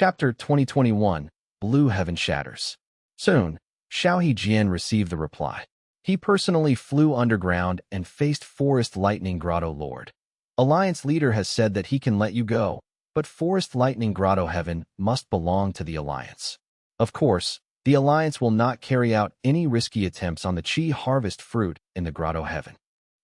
Chapter 2021, Blue Heaven Shatters. Soon, Xiaohe Jian received the reply. He personally flew underground and faced Forest Lightning Grotto Lord. Alliance leader has said that he can let you go, but Forest Lightning Grotto Heaven must belong to the Alliance. Of course, the Alliance will not carry out any risky attempts on the Qi harvest fruit in the Grotto Heaven.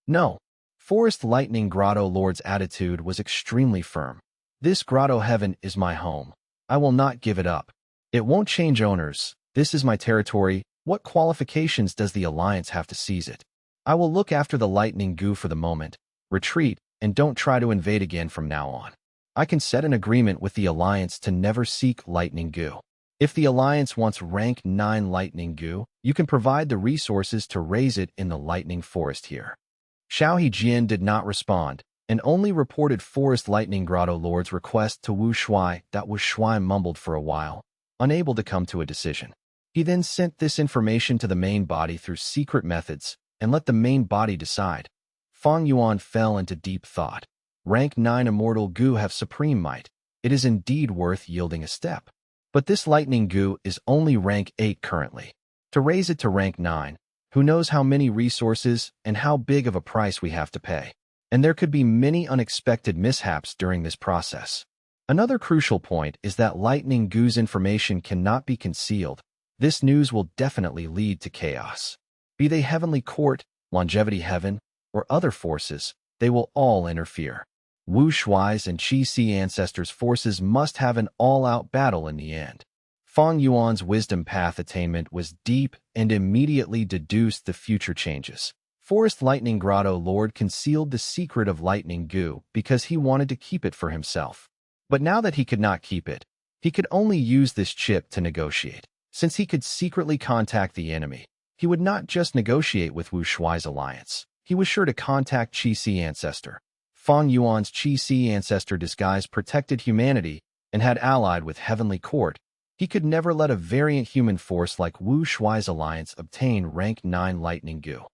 No. Forest Lightning Grotto Lord's attitude was extremely firm. This Grotto Heaven is my home. I will not give it up. It won't change owners. This is my territory. What qualifications does the Alliance have to seize it? I will look after the lightning goo for the moment, retreat, and don't try to invade again from now on. I can set an agreement with the Alliance to never seek lightning goo. If the Alliance wants rank 9 lightning goo, you can provide the resources to raise it in the lightning forest here. Xiaohe Jian did not respond, and only reported Forest Lightning Grotto Lord's request to Wu Shuai. That Wu Shuai mumbled for a while, unable to come to a decision. He then sent this information to the main body through secret methods and let the main body decide. Fang Yuan fell into deep thought. Rank 9 immortal goo have supreme might. It is indeed worth yielding a step. But this lightning goo is only rank 8 currently. To raise it to rank 9, who knows how many resources and how big of a price we have to pay. And there could be many unexpected mishaps during this process. Another crucial point is that lightning goo's information cannot be concealed. This news will definitely lead to chaos. Be they Heavenly Court, Longevity Heaven, or other forces, they will all interfere. Wu Shuai's and Qi Si ancestors' forces must have an all-out battle in the end. Fang Yuan's wisdom path attainment was deep and immediately deduced the future changes. Forest Lightning Grotto Lord concealed the secret of lightning goo because he wanted to keep it for himself. But now that he could not keep it, he could only use this chip to negotiate. Since he could secretly contact the enemy, he would not just negotiate with Wu Shuai's alliance. He was sure to contact Qi Si ancestor. Fang Yuan's Qi Si ancestor disguise protected humanity and had allied with Heavenly Court. He could never let a variant human force like Wu Shuai's alliance obtain rank 9 lightning goo.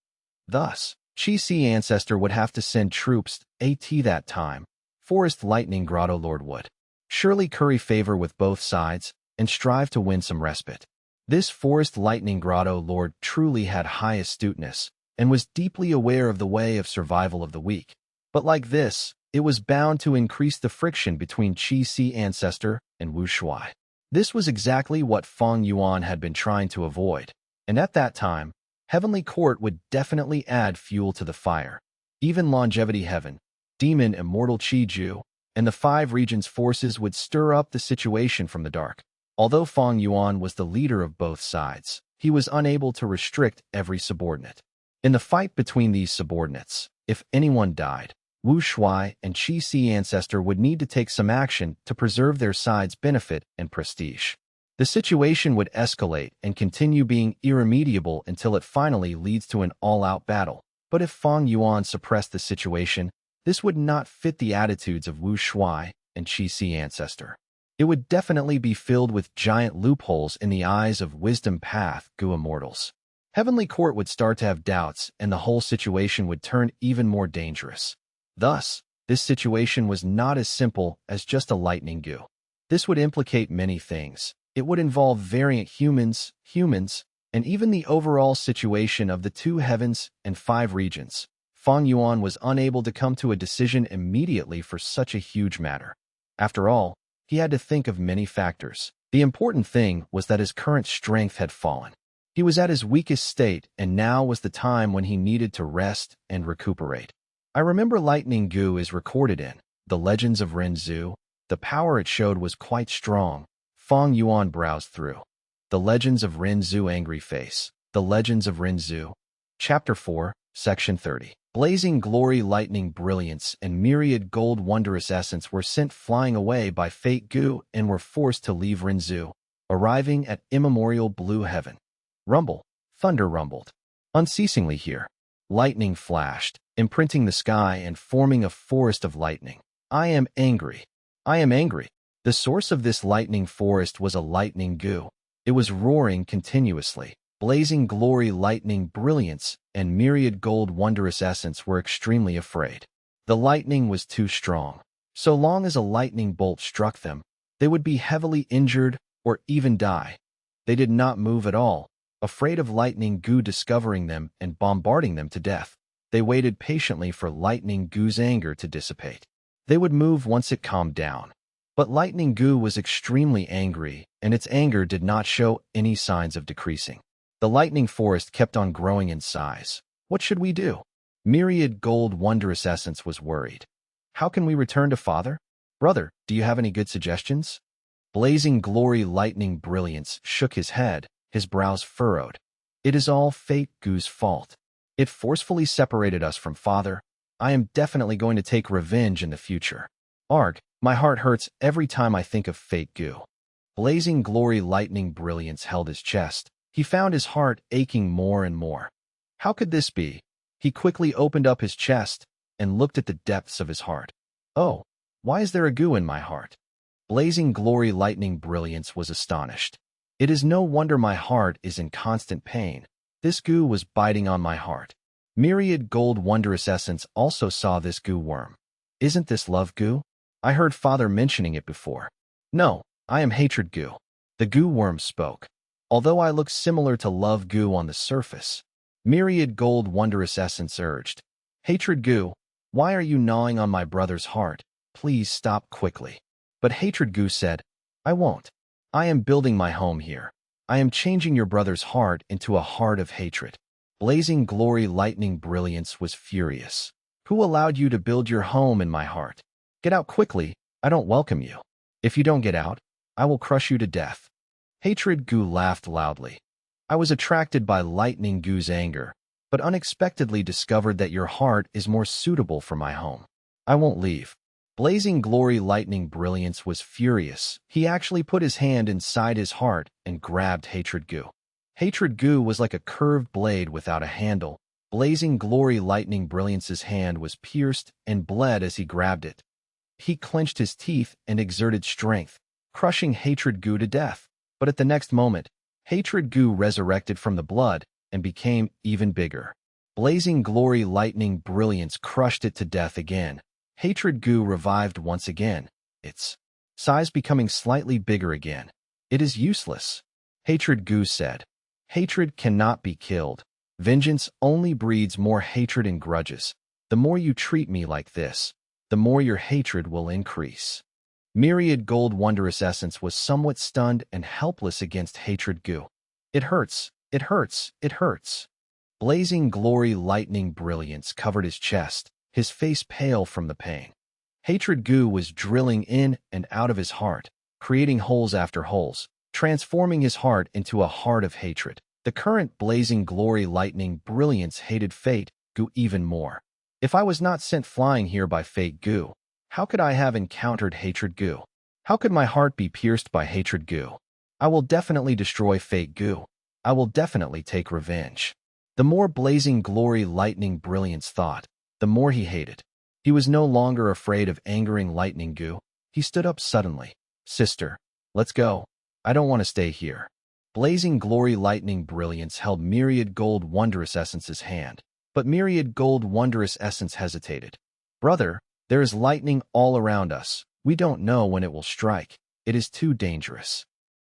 Thus, Qi Si ancestor would have to send troops at that time. Forest Lightning Grotto Lord would surely curry favor with both sides and strive to win some respite. This Forest Lightning Grotto Lord truly had high astuteness and was deeply aware of the way of survival of the weak. But like this, it was bound to increase the friction between Qi Si ancestor and Wu Shuai. This was exactly what Fang Yuan had been trying to avoid, and at that time, Heavenly Court would definitely add fuel to the fire. Even Longevity Heaven, Demon Immortal Qi Ju, and the 5 regions' forces would stir up the situation from the dark. Although Fang Yuan was the leader of both sides, he was unable to restrict every subordinate. In the fight between these subordinates, if anyone died, Wu Shuai and Qi Si ancestor would need to take some action to preserve their side's benefit and prestige. The situation would escalate and continue being irremediable until it finally leads to an all-out battle. But if Fang Yuan suppressed the situation, this would not fit the attitudes of Wu Shuai and Qi Si ancestor. It would definitely be filled with giant loopholes in the eyes of wisdom path goo immortals. Heavenly Court would start to have doubts and the whole situation would turn even more dangerous. Thus, this situation was not as simple as just a lightning goo. This would implicate many things. It would involve variant humans, and even the overall situation of the 2 heavens and 5 regions. Fang Yuan was unable to come to a decision immediately for such a huge matter. After all, he had to think of many factors. The important thing was that his current strength had fallen. He was at his weakest state, and now was the time when he needed to rest and recuperate. I remember lightning goo is recorded in the Legends of Renzu. The power it showed was quite strong. Fang Yuan browsed through the Legends of Renzu Angry Face. The Legends of Renzu. Chapter 4, Section 30. Blazing glory, lightning brilliance, and myriad gold wondrous essence were sent flying away by fate goo and were forced to leave Renzu, arriving at immemorial blue heaven. Rumble, thunder rumbled unceasingly here. Lightning flashed, imprinting the sky and forming a forest of lightning. I am angry. I am angry. The source of this lightning forest was a lightning goo. It was roaring continuously. Blazing glory, lightning brilliance, and myriad gold wondrous essence were extremely afraid. The lightning was too strong. So long as a lightning bolt struck them, They would be heavily injured or even die. They did not move at all, afraid of lightning goo discovering them and bombarding them to death. They waited patiently for lightning goo's anger to dissipate. They would move once it calmed down. But lightning goo was extremely angry, and its anger did not show any signs of decreasing. The lightning forest kept on growing in size. What should we do? Myriad Gold Wondrous Essence was worried. How can we return to Father? Brother, do you have any good suggestions? Blazing Glory Lightning Brilliance shook his head, his brows furrowed. It is all Fate Goo's fault. It forcefully separated us from Father. I am definitely going to take revenge in the future. Arg, my heart hurts every time I think of Fate Goo. Blazing Glory Lightning Brilliance held his chest. He found his heart aching more and more. How could this be? He quickly opened up his chest and looked at the depths of his heart. Oh, why is there a goo in my heart? Blazing Glory Lightning Brilliance was astonished. It is no wonder my heart is in constant pain. This goo was biting on my heart. Myriad Gold Wondrous Essence also saw this goo worm. Isn't this love goo? I heard Father mentioning it before. No, I am hatred goo. The goo worm spoke. Although I look similar to love goo on the surface, Myriad Gold Wondrous Essence urged. Hatred goo, why are you gnawing on my brother's heart? Please stop quickly. But Hatred goo said, I won't. I am building my home here. I am changing your brother's heart into a heart of hatred. Blazing Glory Lightning Brilliance was furious. Who allowed you to build your home in my heart? Get out quickly, I don't welcome you. If you don't get out, I will crush you to death. Hatred goo laughed loudly. I was attracted by Lightning Goo's anger, but unexpectedly discovered that your heart is more suitable for my home. I won't leave. Blazing Glory Lightning Brilliance was furious. He actually put his hand inside his heart and grabbed Hatred goo. Hatred goo was like a curved blade without a handle. Blazing Glory Lightning Brilliance's hand was pierced and bled as he grabbed it. He clenched his teeth and exerted strength, crushing Hatred goo to death. But at the next moment, Hatred goo resurrected from the blood and became even bigger. Blazing Glory Lightning Brilliance crushed it to death again. Hatred goo revived once again, its size becoming slightly bigger again. It is useless, Hatred goo said. Hatred cannot be killed. Vengeance only breeds more hatred and grudges. The more you treat me like this, the more your hatred will increase. Myriad Gold Wondrous Essence was somewhat stunned and helpless against Hatred goo. It hurts, it hurts, it hurts. Blazing Glory Lightning Brilliance covered his chest, his face pale from the pain. Hatred goo was drilling in and out of his heart, creating holes after holes, transforming his heart into a heart of hatred. The current Blazing Glory Lightning Brilliance hated Fate Goo even more. If I was not sent flying here by Fate Goo, how could I have encountered Hatred goo? How could my heart be pierced by Hatred goo? I will definitely destroy Fate Goo. I will definitely take revenge. The more Blazing Glory Lightning Brilliance thought, the more he hated. He was no longer afraid of angering Lightning Goo. He stood up suddenly. Sister, let's go. I don't want to stay here. Blazing Glory Lightning Brilliance held Myriad Gold Wondrous Essence's hand, but Myriad Gold Wondrous Essence hesitated. Brother, there is lightning all around us. We don't know when it will strike. It is too dangerous.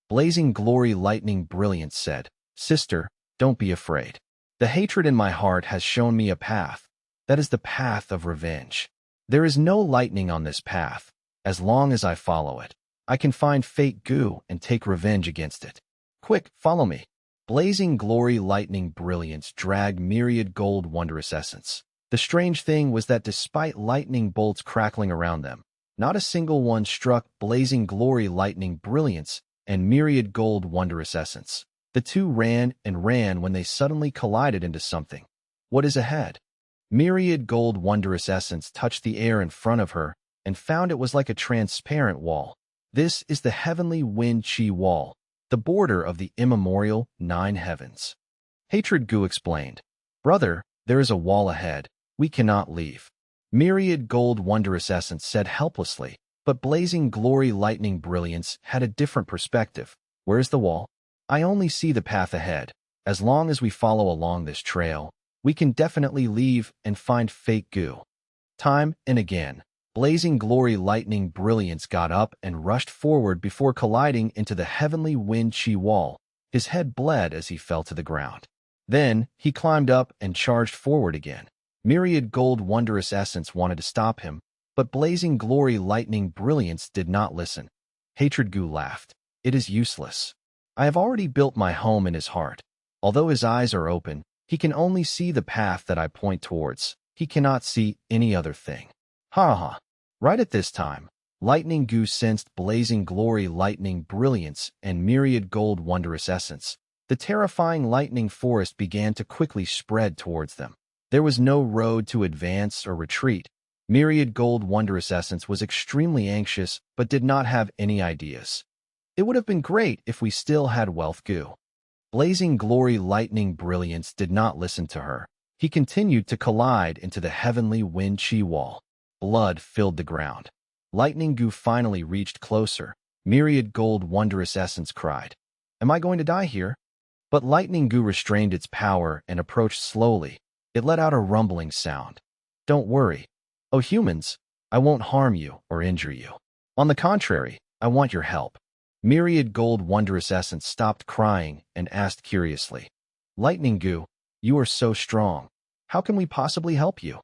Blazing Glory Lightning Brilliance said, Sister, don't be afraid. The hatred in my heart has shown me a path. That is the path of revenge. There is no lightning on this path. As long as I follow it, I can find Fate Goo and take revenge against it. Quick, follow me. Blazing Glory Lightning Brilliance dragged Myriad Gold Wondrous Essence. The strange thing was that despite lightning bolts crackling around them, not a single one struck Blazing Glory Lightning Brilliance and Myriad Gold Wondrous Essence. The two ran and ran when they suddenly collided into something. What is ahead? Myriad Gold Wondrous Essence touched the air in front of her and found it was like a transparent wall. This is the Heavenly Wind Chi Wall, the border of the immemorial 9 heavens. Hatred Goo explained, Brother, there is a wall ahead. We cannot leave. Myriad Gold Wondrous Essence said helplessly, but Blazing Glory Lightning Brilliance had a different perspective. Where's the wall? I only see the path ahead. As long as we follow along this trail, we can definitely leave and find Fate Goo. Time and again, Blazing glory lightning brilliance got up and rushed forward before colliding into the heavenly wind chi wall. His head bled as he fell to the ground. Then, he climbed up and charged forward again. Myriad gold wondrous essence wanted to stop him, but blazing glory lightning brilliance did not listen. Hatred Gu laughed. It is useless. I have already built my home in his heart. Although his eyes are open, he can only see the path that I point towards. He cannot see any other thing. Ha ha. Right at this time, Lightning Gu sensed blazing glory lightning brilliance and myriad gold wondrous essence. The terrifying lightning forest began to quickly spread towards them. There was no road to advance or retreat. Myriad gold wondrous essence was extremely anxious but did not have any ideas. It would have been great if we still had wealth Gu. Blazing glory lightning brilliance did not listen to her. He continued to collide into the heavenly wind chi wall. Blood filled the ground. Lightning Gu finally reached closer. Myriad gold wondrous essence cried, "Am I going to die here?" But Lightning Gu restrained its power and approached slowly. It let out a rumbling sound. "Don't worry. Oh humans, I won't harm you or injure you. On the contrary, I want your help." Myriad gold wondrous essence stopped crying and asked curiously, "Lightning Gu, you are so strong. How can we possibly help you?"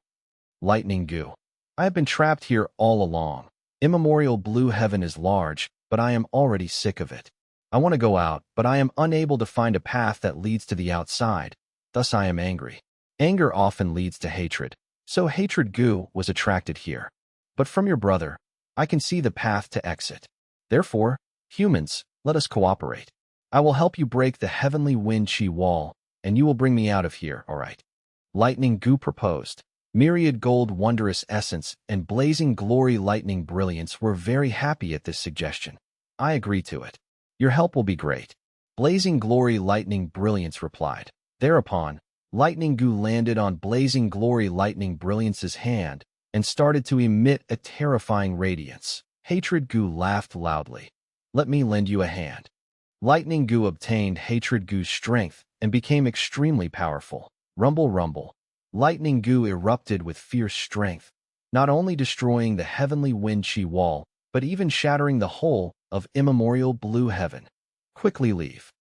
Lightning Gu, I have been trapped here all along. Immemorial blue heaven is large, but I am already sick of it. I want to go out, but I am unable to find a path that leads to the outside. Thus I am angry. Anger often leads to hatred, so hatred Gu was attracted here. But from your brother, I can see the path to exit. Therefore, humans, let us cooperate. I will help you break the heavenly wind chi wall, and you will bring me out of here, all right? Lightning Gu proposed. Myriad gold wondrous essence and blazing glory lightning brilliance were very happy at this suggestion. I agree to it. Your help will be great. Blazing glory lightning brilliance replied. Thereupon, Lightning Gu landed on blazing glory lightning brilliance's hand and started to emit a terrifying radiance. Hatred Gu laughed loudly. "Let me lend you a hand." Lightning Gu obtained Hatred Gu's strength and became extremely powerful. Rumble rumble. Lightning Gu erupted with fierce strength, not only destroying the heavenly wind chi wall, but even shattering the whole of immemorial blue heaven. Quickly leave.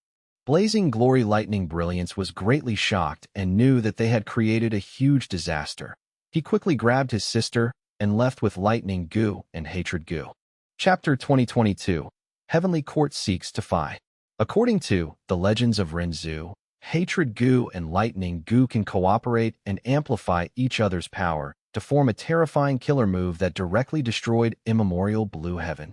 Blazing glory lightning brilliance was greatly shocked and knew that they had created a huge disaster. He quickly grabbed his sister and left with Lightning Gu and Hatred Gu. Chapter 2022. Heavenly Court seeks to fight. According to The Legends of Renzu, Hatred Gu and Lightning Gu can cooperate and amplify each other's power to form a terrifying killer move that directly destroyed immemorial blue heaven.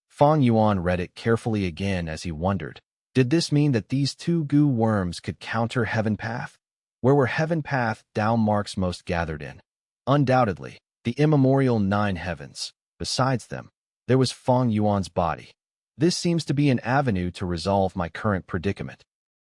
Fang Yuan read it carefully again as he wondered, did this mean that these two Gu worms could counter Heaven Path? Where were Heaven Path Dao marks most gathered in? Undoubtedly, the immemorial 9 heavens. Besides them, there was Fang Yuan's body. This seems to be an avenue to resolve my current predicament.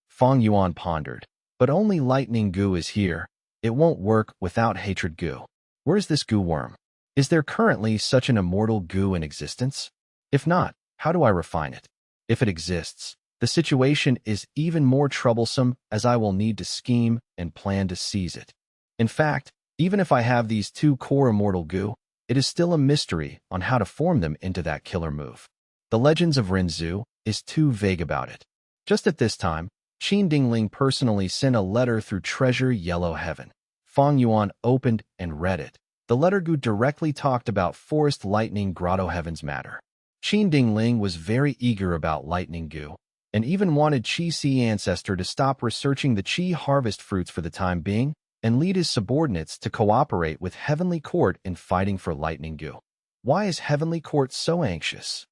Fang Yuan pondered, but only Lightning Gu is here. It won't work without Hatred Gu. Where's this Gu worm? Is there currently such an immortal Gu in existence? If not, how do I refine it? If it exists, the situation is even more troublesome as I will need to scheme and plan to seize it. In fact, even if I have these 2 core immortal Gu, it is still a mystery on how to form them into that killer move. The Legends of Renzu is too vague about it. Just at this time, Qin Dingling personally sent a letter through Treasure Yellow Heaven. Fang Yuan opened and read it. The letter Gu directly talked about Forest Lightning Grotto Heaven's matter. Qin Dingling was very eager about Lightning Gu, and even wanted Qi Si Ancestor to stop researching the Qi harvest fruits for the time being, and lead his subordinates to cooperate with Heavenly Court in fighting for Lightning Gu. Why is Heavenly Court so anxious?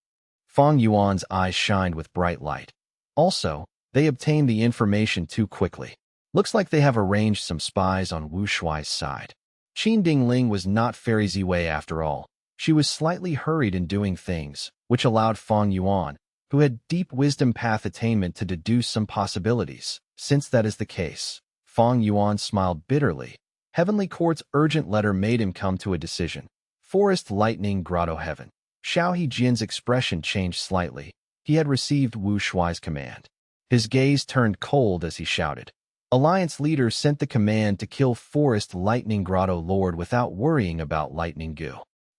Fang Yuan's eyes shined with bright light. Also, they obtained the information too quickly. Looks like they have arranged some spies on Wu Shuai's side. Qin Dingling was not Fairy Ziwei after all. She was slightly hurried in doing things, which allowed Fang Yuan, who had deep wisdom path attainment, to deduce some possibilities. Since that is the case, Fang Yuan smiled bitterly. Heavenly Court's urgent letter made him come to a decision. Forest Lightning Grotto Heaven. Xiao Hejian's expression changed slightly. He had received Wu Shuai's command. His gaze turned cold as he shouted. Alliance leader sent the command to kill Forest Lightning Grotto Lord without worrying about Lightning Gu.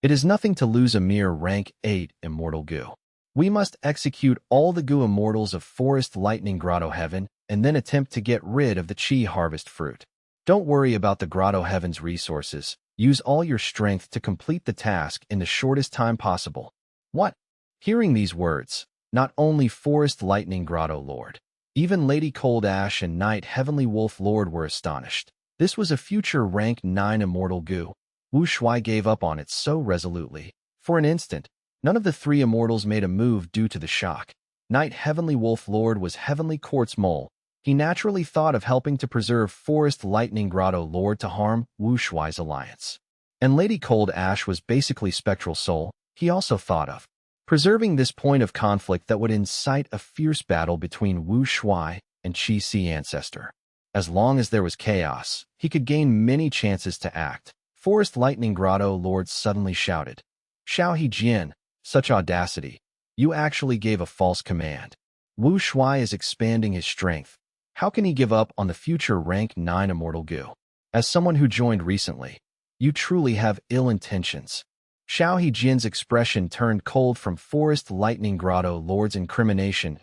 It is nothing to lose a mere rank 8 immortal goo. We must execute all the goo immortals of Forest Lightning Grotto Heaven and then attempt to get rid of the Chi Harvest Fruit. Don't worry about the Grotto Heaven's resources. Use all your strength to complete the task in the shortest time possible. What? Hearing these words, not only Forest Lightning Grotto Lord, even Lady Cold Ash and Knight Heavenly Wolf Lord were astonished. This was a future rank 9 immortal goo. Wu Shuai gave up on it so resolutely. For an instant, none of the three immortals made a move due to the shock. Knight Heavenly Wolf Lord was Heavenly Quartz Mole. He naturally thought of helping to preserve Forest Lightning Grotto Lord to harm Wu Shuai's alliance. And Lady Cold Ash was basically Spectral Soul. He also thought of preserving this point of conflict that would incite a fierce battle between Wu Shuai and Qi Si Ancestor. As long as there was chaos, he could gain many chances to act. Forest Lightning Grotto Lord suddenly shouted, "Xiao He Jian, such audacity! You actually gave a false command. Wu Shuai is expanding his strength. How can he give up on the future rank 9 immortal goo? As someone who joined recently, you truly have ill intentions." Xiao He Jian's expression turned cold from Forest Lightning Grotto Lord's incrimination.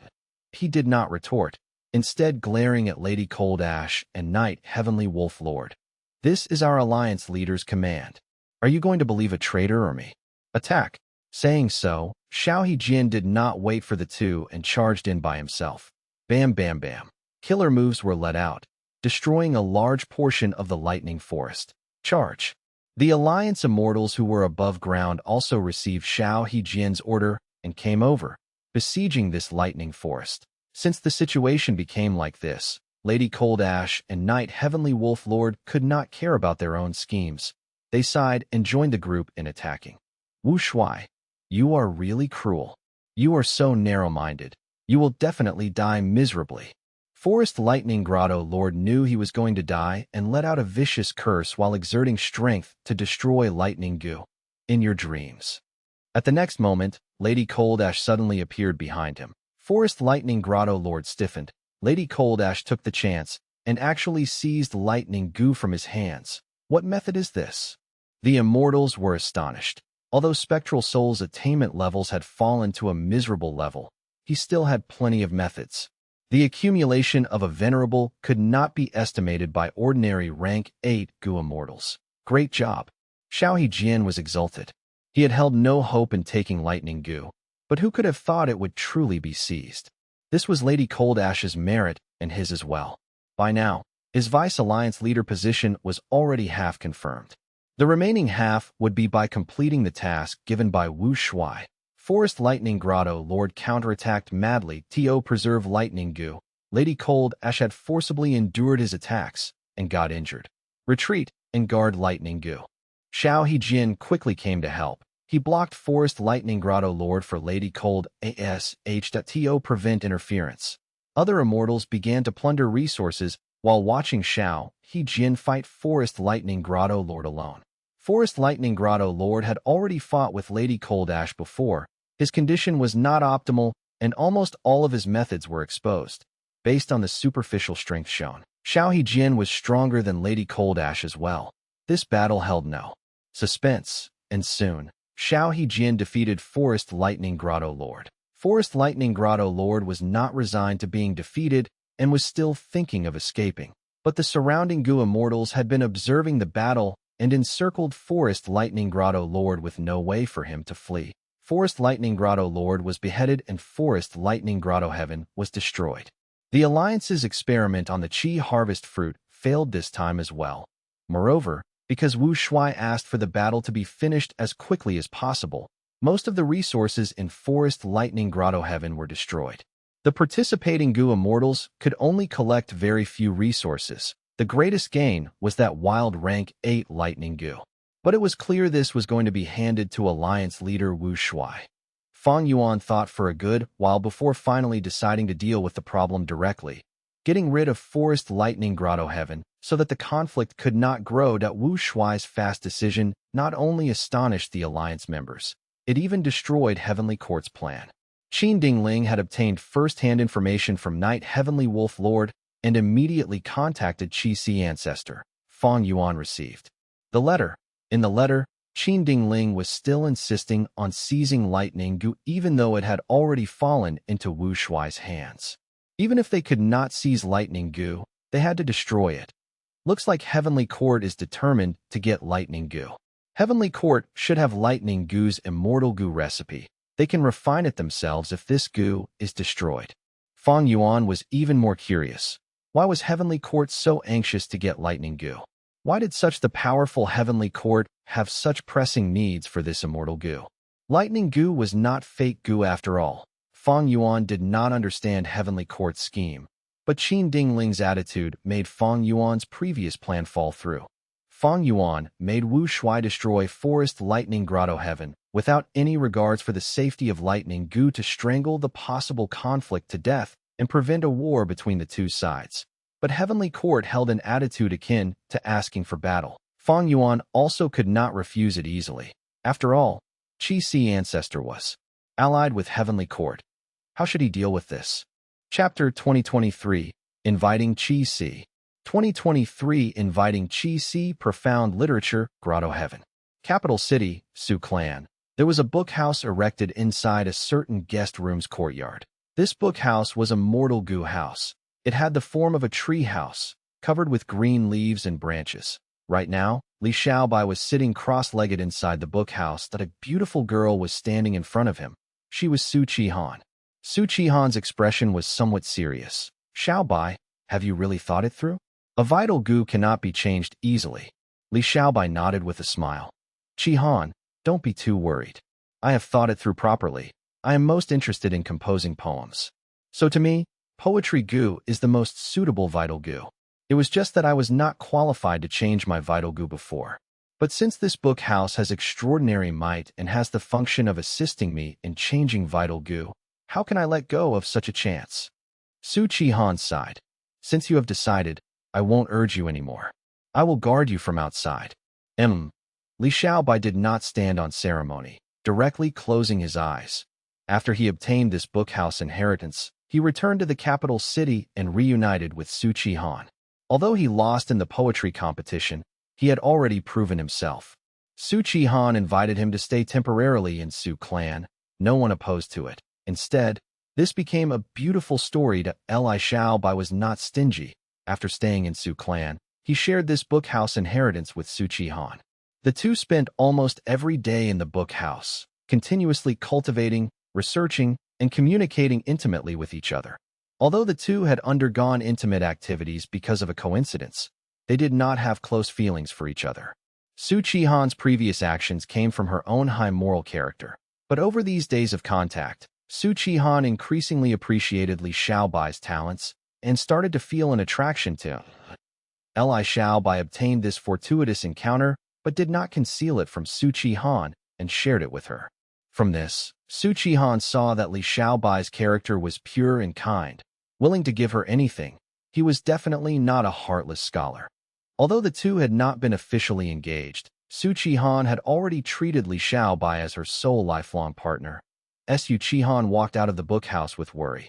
He did not retort, instead glaring at Lady Cold Ash and Knight Heavenly Wolf Lord. "This is our alliance leader's command. Are you going to believe a traitor or me? Attack!" Saying so, Xiao He Jian did not wait for the two and charged in by himself. Bam bam bam. Killer moves were let out, destroying a large portion of the lightning forest. Charge! The Alliance Immortals who were above ground also received Xiao He Jian's order and came over, besieging this lightning forest. Since the situation became like this, Lady Cold Ash and Knight Heavenly Wolf Lord could not care about their own schemes. They sighed and joined the group in attacking. Wu Shuai, you are really cruel. You are so narrow-minded. You will definitely die miserably. Forest Lightning Grotto Lord knew he was going to die and let out a vicious curse while exerting strength to destroy lightning goo. In your dreams. At the next moment, Lady Cold Ash suddenly appeared behind him. Forest Lightning Grotto Lord stiffened. Lady Cold Ash took the chance and actually seized lightning goo from his hands. What method is this? The immortals were astonished. Although Spectral Soul's attainment levels had fallen to a miserable level, he still had plenty of methods. The accumulation of a venerable could not be estimated by ordinary rank 8 goo immortals. Great job. Xiao He Jian was exulted. He had held no hope in taking lightning goo, but who could have thought it would truly be seized? This was Lady Cold Ash's merit and his as well. By now, his Vice Alliance leader position was already half confirmed. The remaining half would be by completing the task given by Wu Shuai. Forest Lightning Grotto Lord counterattacked madly to preserve lightning goo. Lady Cold Ash had forcibly endured his attacks and got injured. Retreat and guard lightning goo. Xiao He Jian quickly came to help. He blocked Forest Lightning Grotto Lord for Lady Cold Ash.To prevent interference. Other immortals began to plunder resources while watching Xiao He Jian fight Forest Lightning Grotto Lord alone. Forest Lightning Grotto Lord had already fought with Lady Cold Ash before. His condition was not optimal, and almost all of his methods were exposed. Based on the superficial strength shown, Xiao He Jian was stronger than Lady Cold Ash as well. This battle held no suspense, and soon, Xiao He Jian defeated Forest Lightning Grotto Lord. Forest Lightning Grotto Lord was not resigned to being defeated and was still thinking of escaping. But the surrounding goo immortals had been observing the battle and encircled Forest Lightning Grotto Lord with no way for him to flee. Forest Lightning Grotto Lord was beheaded and Forest Lightning Grotto Heaven was destroyed. The Alliance's experiment on the Chi Harvest Fruit failed this time as well. Moreover, because Wu Shuai asked for the battle to be finished as quickly as possible, most of the resources in Forest Lightning Grotto Heaven were destroyed. The participating goo immortals could only collect very few resources. The greatest gain was that wild rank 8 lightning goo. But it was clear this was going to be handed to Alliance leader Wu Shuai. Fang Yuan thought for a good while before finally deciding to deal with the problem directly. Getting rid of Forest Lightning Grotto Heaven so that the conflict could not grow. Wu Shuai's fast decision not only astonished the Alliance members, it even destroyed Heavenly Court's plan. Qin Dingling had obtained first-hand information from Knight Heavenly Wolf Lord and immediately contacted Qi Si Ancestor. Fang Yuan received the letter. In the letter, Qin Dingling was still insisting on seizing lightning goo even though it had already fallen into Wu Shuai's hands. Even if they could not seize lightning goo, they had to destroy it. Looks like Heavenly Court is determined to get lightning goo. Heavenly Court should have lightning goo's immortal goo recipe. They can refine it themselves if this goo is destroyed. Fang Yuan was even more curious. Why was Heavenly Court so anxious to get lightning goo? Why did such the powerful Heavenly Court have such pressing needs for this immortal goo? Lightning goo was not fake goo after all. Fang Yuan did not understand Heavenly Court's scheme, but Qin Dingling's attitude made Fang Yuan's previous plan fall through. Fang Yuan made Wu Shuai destroy Forest Lightning Grotto Heaven without any regards for the safety of lightning goo to strangle the possible conflict to death and prevent a war between the two sides. But Heavenly Court held an attitude akin to asking for battle. Fang Yuan also could not refuse it easily. After all, Qi Si ancestor was allied with Heavenly Court. How should he deal with this? Chapter 2023, Inviting Qi Si. 2023 Inviting Qi Si. Profound Literature, Grotto Heaven. Capital City, Su Clan. There was a bookhouse erected inside a certain guest room's courtyard. This bookhouse was a mortal goo house. It had the form of a tree house, covered with green leaves and branches. Right now, Li Xiaobai was sitting cross-legged inside the bookhouse that a beautiful girl was standing in front of him. She was Su Qihan. Su Qihan's expression was somewhat serious. Xiaobai, have you really thought it through? A vital goo cannot be changed easily. Li Xiaobai nodded with a smile. Qihan, don't be too worried. I have thought it through properly. I am most interested in composing poems. So to me, poetry goo is the most suitable vital goo. It was just that I was not qualified to change my vital goo before. But since this book house has extraordinary might and has the function of assisting me in changing vital goo, how can I let go of such a chance? Su Qihan sighed. Since you have decided, I won't urge you anymore. I will guard you from outside. Li Xiaobai did not stand on ceremony, directly closing his eyes. After he obtained this bookhouse inheritance, he returned to the capital city and reunited with Su Qihan. Although he lost in the poetry competition, he had already proven himself. Su Qihan invited him to stay temporarily in Su Clan. No one opposed to it. Instead, this became a beautiful story to Li Xiaobai was not stingy. After staying in Su Clan, he shared this bookhouse inheritance with Su Qihan. The two spent almost every day in the bookhouse, continuously cultivating, researching, and communicating intimately with each other. Although the two had undergone intimate activities because of a coincidence, they did not have close feelings for each other. Su Qihan's previous actions came from her own high moral character. But over these days of contact, Su Qihan increasingly appreciated Li Xiaobai's talents and started to feel an attraction to him. Li Xiaobai obtained this fortuitous encounter but did not conceal it from Su Qihan and shared it with her. From this, Su Qihan saw that Li Xiaobai's character was pure and kind, willing to give her anything. He was definitely not a heartless scholar. Although the two had not been officially engaged, Su Qihan had already treated Li Xiaobai as her sole lifelong partner. Su Qihan walked out of the bookhouse with worry.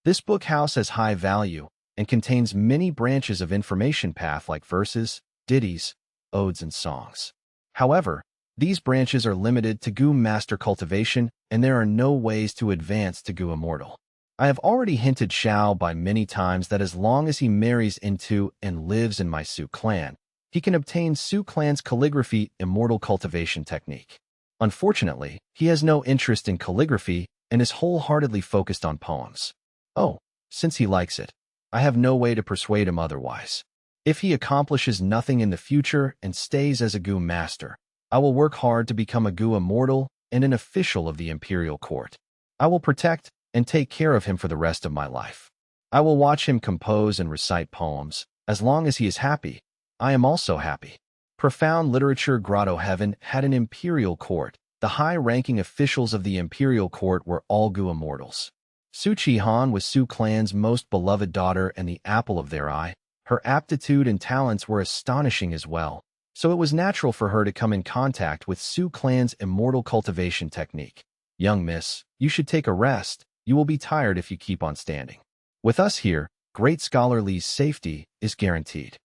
This bookhouse has high value and contains many branches of information path like verses, ditties, odes, and songs. However, these branches are limited to goo master cultivation, and there are no ways to advance to goo immortal. I have already hinted Xiaobai many times that as long as he marries into and lives in my Su clan, he can obtain Su clan's calligraphy immortal cultivation technique. Unfortunately, he has no interest in calligraphy and is wholeheartedly focused on poems. Oh, since he likes it, I have no way to persuade him otherwise. If he accomplishes nothing in the future and stays as a goo master, I will work hard to become a goo immortal and an official of the imperial court. I will protect and take care of him for the rest of my life. I will watch him compose and recite poems. As long as he is happy, I am also happy. Profound Literature Grotto Heaven had an imperial court. The high-ranking officials of the imperial court were all goo immortals. Su Qihan was Su clan's most beloved daughter and the apple of their eye. Her aptitude and talents were astonishing as well, so it was natural for her to come in contact with Su clan's immortal cultivation technique. Young miss, you should take a rest. You will be tired if you keep on standing. With us here, great scholar Li's safety is guaranteed.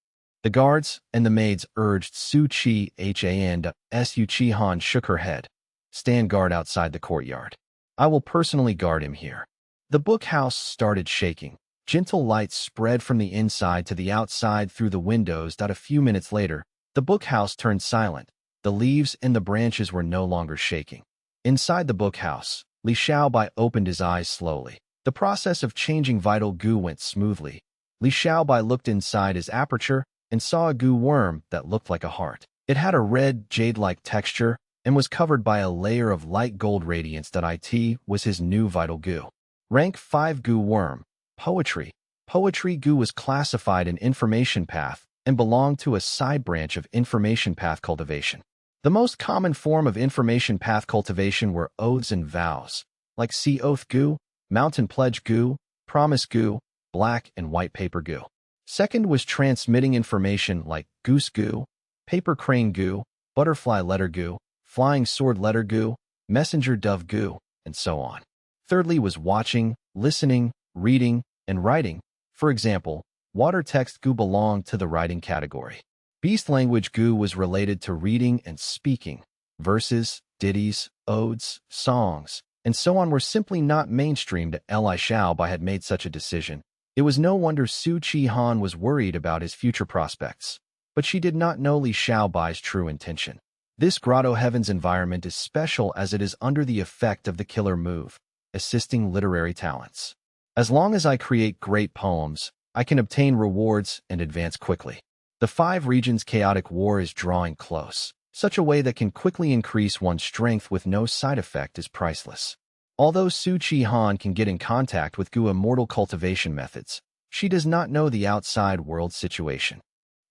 The guards and the maids urged Su Chi and Su Chi Han shook her head. Stand guard outside the courtyard. I will personally guard him here. The book house started shaking. Gentle light spread from the inside to the outside through the windows. A few minutes later, the book house turned silent. The leaves and the branches were no longer shaking. Inside the book house, Li Xiaobai opened his eyes slowly. The process of changing vital goo went smoothly. Li Xiaobai looked inside his aperture and saw a goo worm that looked like a heart. It had a red, jade-like texture and was covered by a layer of light gold radiance. It was his new vital goo. Rank 5 goo worm. Poetry. Poetry goo was classified in information path and belonged to a side branch of information path cultivation. The most common form of information path cultivation were oaths and vows, like sea oath goo, mountain pledge goo, promise goo, black and white paper goo. Second was transmitting information like goose goo, paper crane goo, butterfly letter goo, flying sword letter goo, messenger dove goo, and so on. Thirdly was watching, listening, reading, and writing. For example, water text goo belonged to the writing category. Beast language goo was related to reading and speaking. Verses, ditties, odes, songs, and so on were simply not mainstreamed. Li Xiaobai had made such a decision. It was no wonder Su Chi Han was worried about his future prospects. But she did not know Li Xiaobai's true intention. This Grotto Heavens environment is special as it is under the effect of the killer move, assisting literary talents. As long as I create great poems, I can obtain rewards and advance quickly. The 5 regions chaotic war is drawing close. Such a way that can quickly increase one's strength with no side effect is priceless. Although Su Chi Han can get in contact with Gu immortal cultivation methods, she does not know the outside world situation.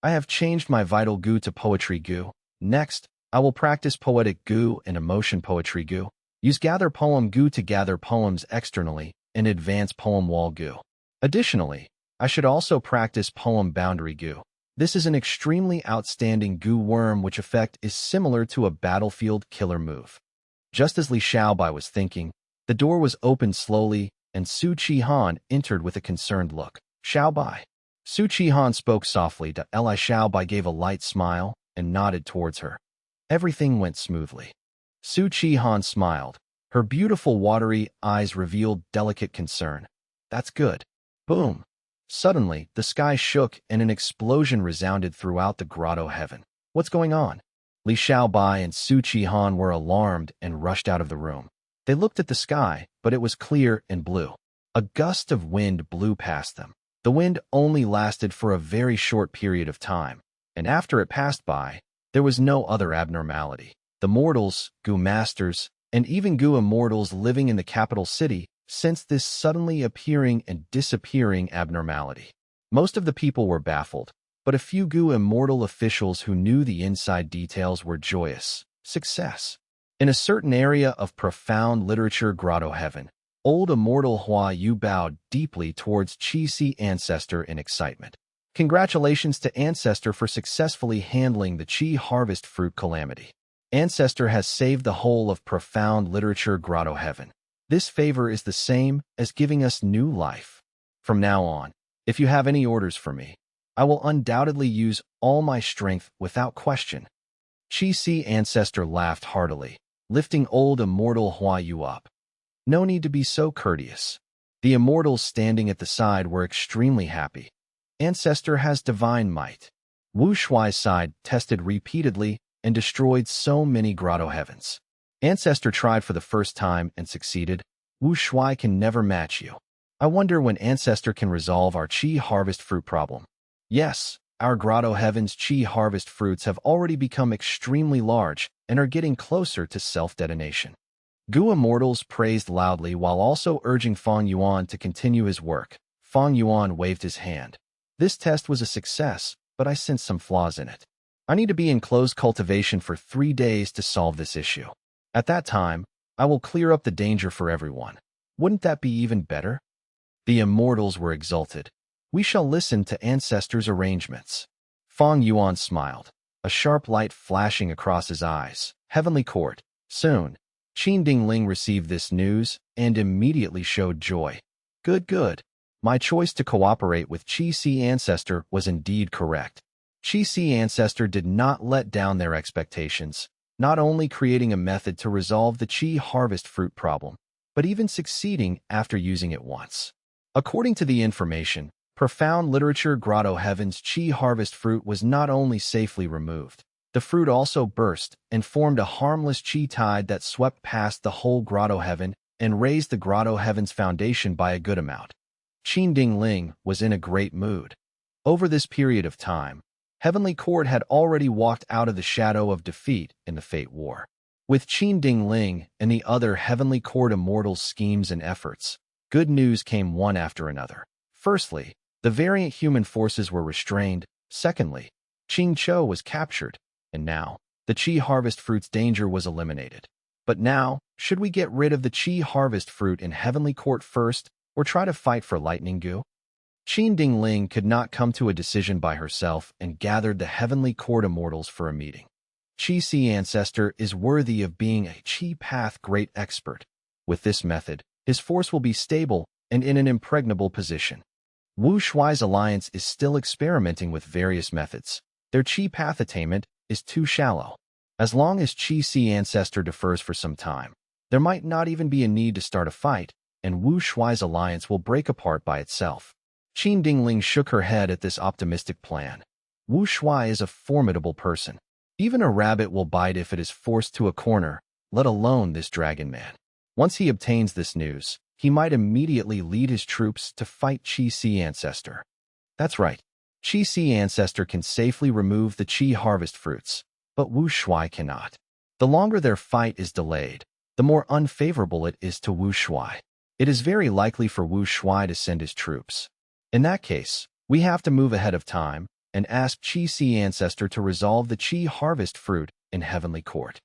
I have changed my vital Gu to poetry Gu. Next, I will practice poetic Gu and emotion poetry Gu. Use gather poem Gu to gather poems externally and advance poem wall Gu. Additionally, I should also practice poem boundary Gu. This is an extremely outstanding Gu worm which effect is similar to a battlefield killer move. Just as Li Xiaobai was thinking, the door was opened slowly and Su Chi Han entered with a concerned look. Xiaobai. Su Chi Han spoke softly. Li Xiaobai gave a light smile and nodded towards her. Everything went smoothly. Su Chi Han smiled. Her beautiful watery eyes revealed delicate concern. That's good. Boom. Suddenly, the sky shook and an explosion resounded throughout the grotto heaven. What's going on? Li Xiaobai and Su Chi Han were alarmed and rushed out of the room. They looked at the sky, but it was clear and blue. A gust of wind blew past them. The wind only lasted for a very short period of time, and after it passed by, there was no other abnormality. The mortals, Gu masters, and even Gu immortals living in the capital city sensed this suddenly appearing and disappearing abnormality. Most of the people were baffled, but a few Gu immortal officials who knew the inside details were joyous. Success. In a certain area of profound literature grotto heaven, old immortal Hua Yu bowed deeply towards Qi Si ancestor in excitement. Congratulations to ancestor for successfully handling the Qi harvest fruit calamity. Ancestor has saved the whole of profound literature grotto heaven. This favor is the same as giving us new life. From now on, if you have any orders for me, I will undoubtedly use all my strength without question. Qi Si ancestor laughed heartily, lifting old immortal Hua Yu up. No need to be so courteous. The immortals standing at the side were extremely happy. Ancestor has divine might. Wu Shuai's side tested repeatedly and destroyed so many grotto heavens. Ancestor tried for the first time and succeeded. Wu Shuai can never match you. I wonder when Ancestor can resolve our Qi harvest fruit problem. Yes, our grotto heavens Qi harvest fruits have already become extremely large and are getting closer to self-detonation. Gu immortals praised loudly while also urging Fang Yuan to continue his work. Fang Yuan waved his hand. This test was a success, but I sensed some flaws in it. I need to be in closed cultivation for 3 days to solve this issue. At that time, I will clear up the danger for everyone. Wouldn't that be even better? The immortals were exulted. We shall listen to ancestors' arrangements. Fang Yuan smiled, a sharp light flashing across his eyes. Heavenly Court. Soon, Qin Dingling received this news and immediately showed joy. Good, good. My choice to cooperate with Qi Si ancestor was indeed correct. Qi ancestor did not let down their expectations, not only creating a method to resolve the Qi harvest fruit problem, but even succeeding after using it once. According to the information, profound literature Grotto Heaven's Qi harvest fruit was not only safely removed, the fruit also burst and formed a harmless Qi tide that swept past the whole Grotto Heaven and raised the Grotto Heaven's foundation by a good amount. Qin Dingling was in a great mood. Over this period of time, Heavenly Court had already walked out of the shadow of defeat in the Fate War. With Qin Dingling and the other Heavenly Court immortals' schemes and efforts, good news came one after another. Firstly, the variant human forces were restrained. Secondly, Qing Chou was captured. And now, the Qi harvest fruit's danger was eliminated. But now, should we get rid of the Qi harvest fruit in Heavenly Court first, or try to fight for Lightning Goo? Qin Dingling could not come to a decision by herself and gathered the Heavenly Court immortals for a meeting. Qi ancestor is worthy of being a Qi path great expert. With this method, his force will be stable and in an impregnable position. Wu Shuai's alliance is still experimenting with various methods. Their Qi path attainment is too shallow. As long as Qi ancestor defers for some time, there might not even be a need to start a fight, and Wu Shuai's alliance will break apart by itself. Qin Dingling shook her head at this optimistic plan. Wu Shuai is a formidable person. Even a rabbit will bite if it is forced to a corner, let alone this dragon man. Once he obtains this news, he might immediately lead his troops to fight Qi ancestor. That's right. Qi ancestor can safely remove the Qi harvest fruits, but Wu Shuai cannot. The longer their fight is delayed, the more unfavorable it is to Wu Shuai. It is very likely for Wu Shuai to send his troops. In that case, we have to move ahead of time and ask Qi ancestor to resolve the Qi harvest fruit in Heavenly Court.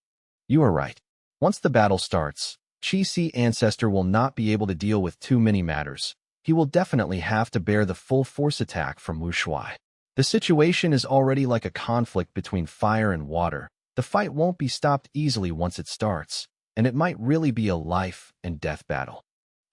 You are right. Once the battle starts, Qi ancestor will not be able to deal with too many matters. He will definitely have to bear the full force attack from Wu Shuai. The situation is already like a conflict between fire and water. The fight won't be stopped easily once it starts, and it might really be a life and death battle.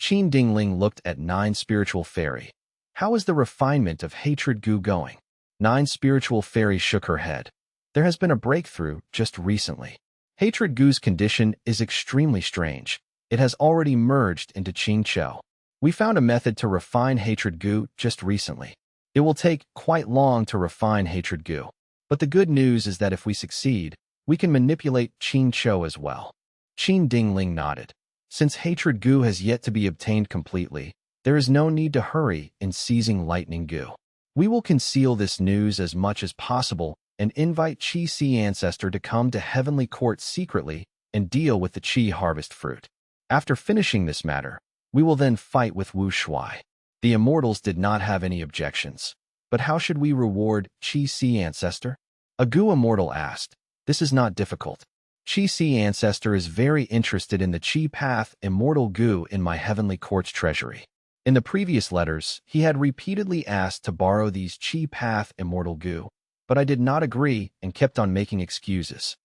Qin Dingling looked at Nine Spiritual Fairy. How is the refinement of hatred goo going? Nine Spiritual Fairy shook her head. There has been a breakthrough just recently. Hatred goo's condition is extremely strange. It has already merged into Qing Chou. We found a method to refine hatred goo just recently. It will take quite long to refine hatred goo. But the good news is that if we succeed, we can manipulate Qing Chou as well. Qin Dingling nodded. Since hatred goo has yet to be obtained completely, there is no need to hurry in seizing lightning goo. We will conceal this news as much as possible and invite Qi ancestor to come to Heavenly Court secretly and deal with the Qi harvest fruit. After finishing this matter, we will then fight with Wu Shuai. The immortals did not have any objections. But how should we reward Qi ancestor? A goo immortal asked. This is not difficult. Qi ancestor is very interested in the Qi path immortal goo in my Heavenly Court's treasury. In the previous letters, he had repeatedly asked to borrow these Qi path immortal goo, but I did not agree and kept on making excuses.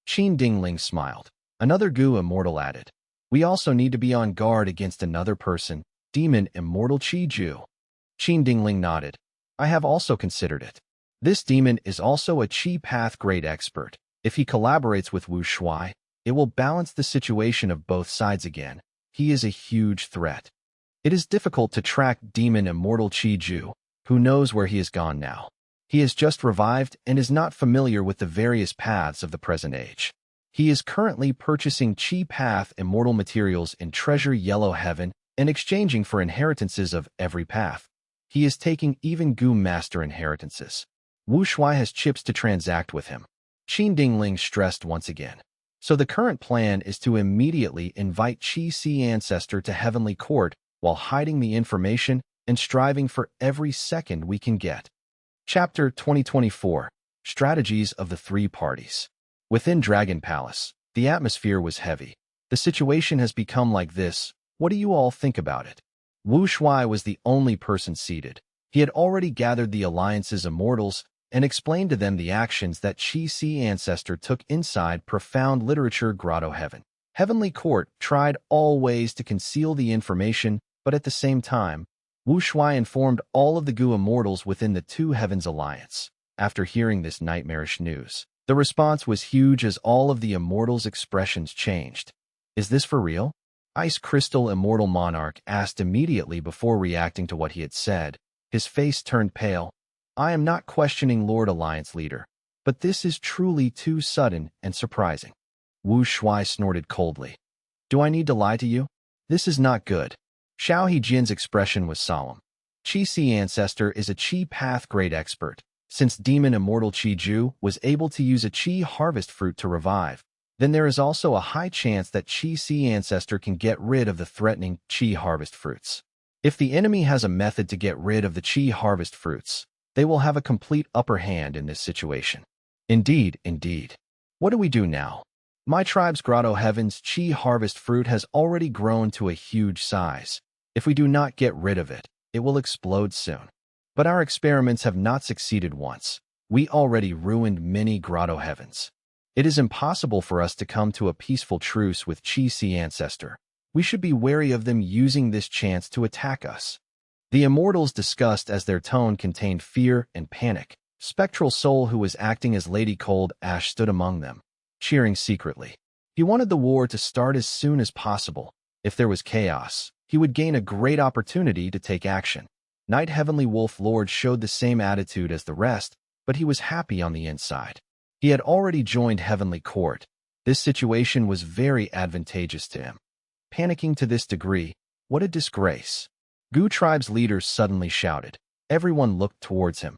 Qin Dingling smiled. Another goo immortal added. We also need to be on guard against another person, demon immortal Qi Ju. Qin Dingling nodded. I have also considered it. This demon is also a Qi path great expert. If he collaborates with Wu Shuai, it will balance the situation of both sides again. He is a huge threat. It is difficult to track demon immortal Qi Ju. Who knows where he has gone now? He has just revived and is not familiar with the various paths of the present age. He is currently purchasing Qi path immortal materials in Treasure Yellow Heaven and exchanging for inheritances of every path. He is taking even Goo Master inheritances. Wu Shuai has chips to transact with him. Qin Dingling stressed once again. So the current plan is to immediately invite Qi ancestor to Heavenly Court while hiding the information and striving for every second we can get. Chapter 2024, Strategies of the Three Parties. Within Dragon Palace, the atmosphere was heavy. The situation has become like this. What do you all think about it? Wu Shuai was the only person seated. He had already gathered the Alliance's immortals and explained to them the actions that Qi ancestor took inside profound literature Grotto Heaven. Heavenly Court tried all ways to conceal the information, but at the same time, Wu Shuai informed all of the Goo immortals within the Two Heavens Alliance. after hearing this nightmarish news. The response was huge as all of the immortals' expressions changed. Is this for real? Ice Crystal Immortal Monarch asked immediately before reacting to what he had said. His face turned pale. I am not questioning Lord Alliance Leader, but this is truly too sudden and surprising. Wu Shuai snorted coldly. Do I need to lie to you? This is not good. Xiao Hejian's expression was solemn. Qi Si Ancestor is a Qi Path grade expert. Since Demon Immortal Qi Ju was able to use a Qi Harvest Fruit to revive, then there is also a high chance that Qi Si Ancestor can get rid of the threatening Qi Harvest Fruits. If the enemy has a method to get rid of the Qi Harvest Fruits, they will have a complete upper hand in this situation. Indeed, indeed. What do we do now? My tribe's Grotto Heaven's Qi Harvest Fruit has already grown to a huge size. If we do not get rid of it, it will explode soon. But our experiments have not succeeded once. We already ruined many Grotto Heavens. It is impossible for us to come to a peaceful truce with Qi Si Ancestor. We should be wary of them using this chance to attack us. The immortals discussed as their tone contained fear and panic. Spectral Soul, who was acting as Lady Cold Ash, stood among them, cheering secretly. He wanted the war to start as soon as possible. If there was chaos, he would gain a great opportunity to take action. Night Heavenly Wolf Lord showed the same attitude as the rest, but he was happy on the inside. He had already joined Heavenly Court. This situation was very advantageous to him. Panicking to this degree, what a disgrace. Gu Tribe's leader suddenly shouted. Everyone looked towards him.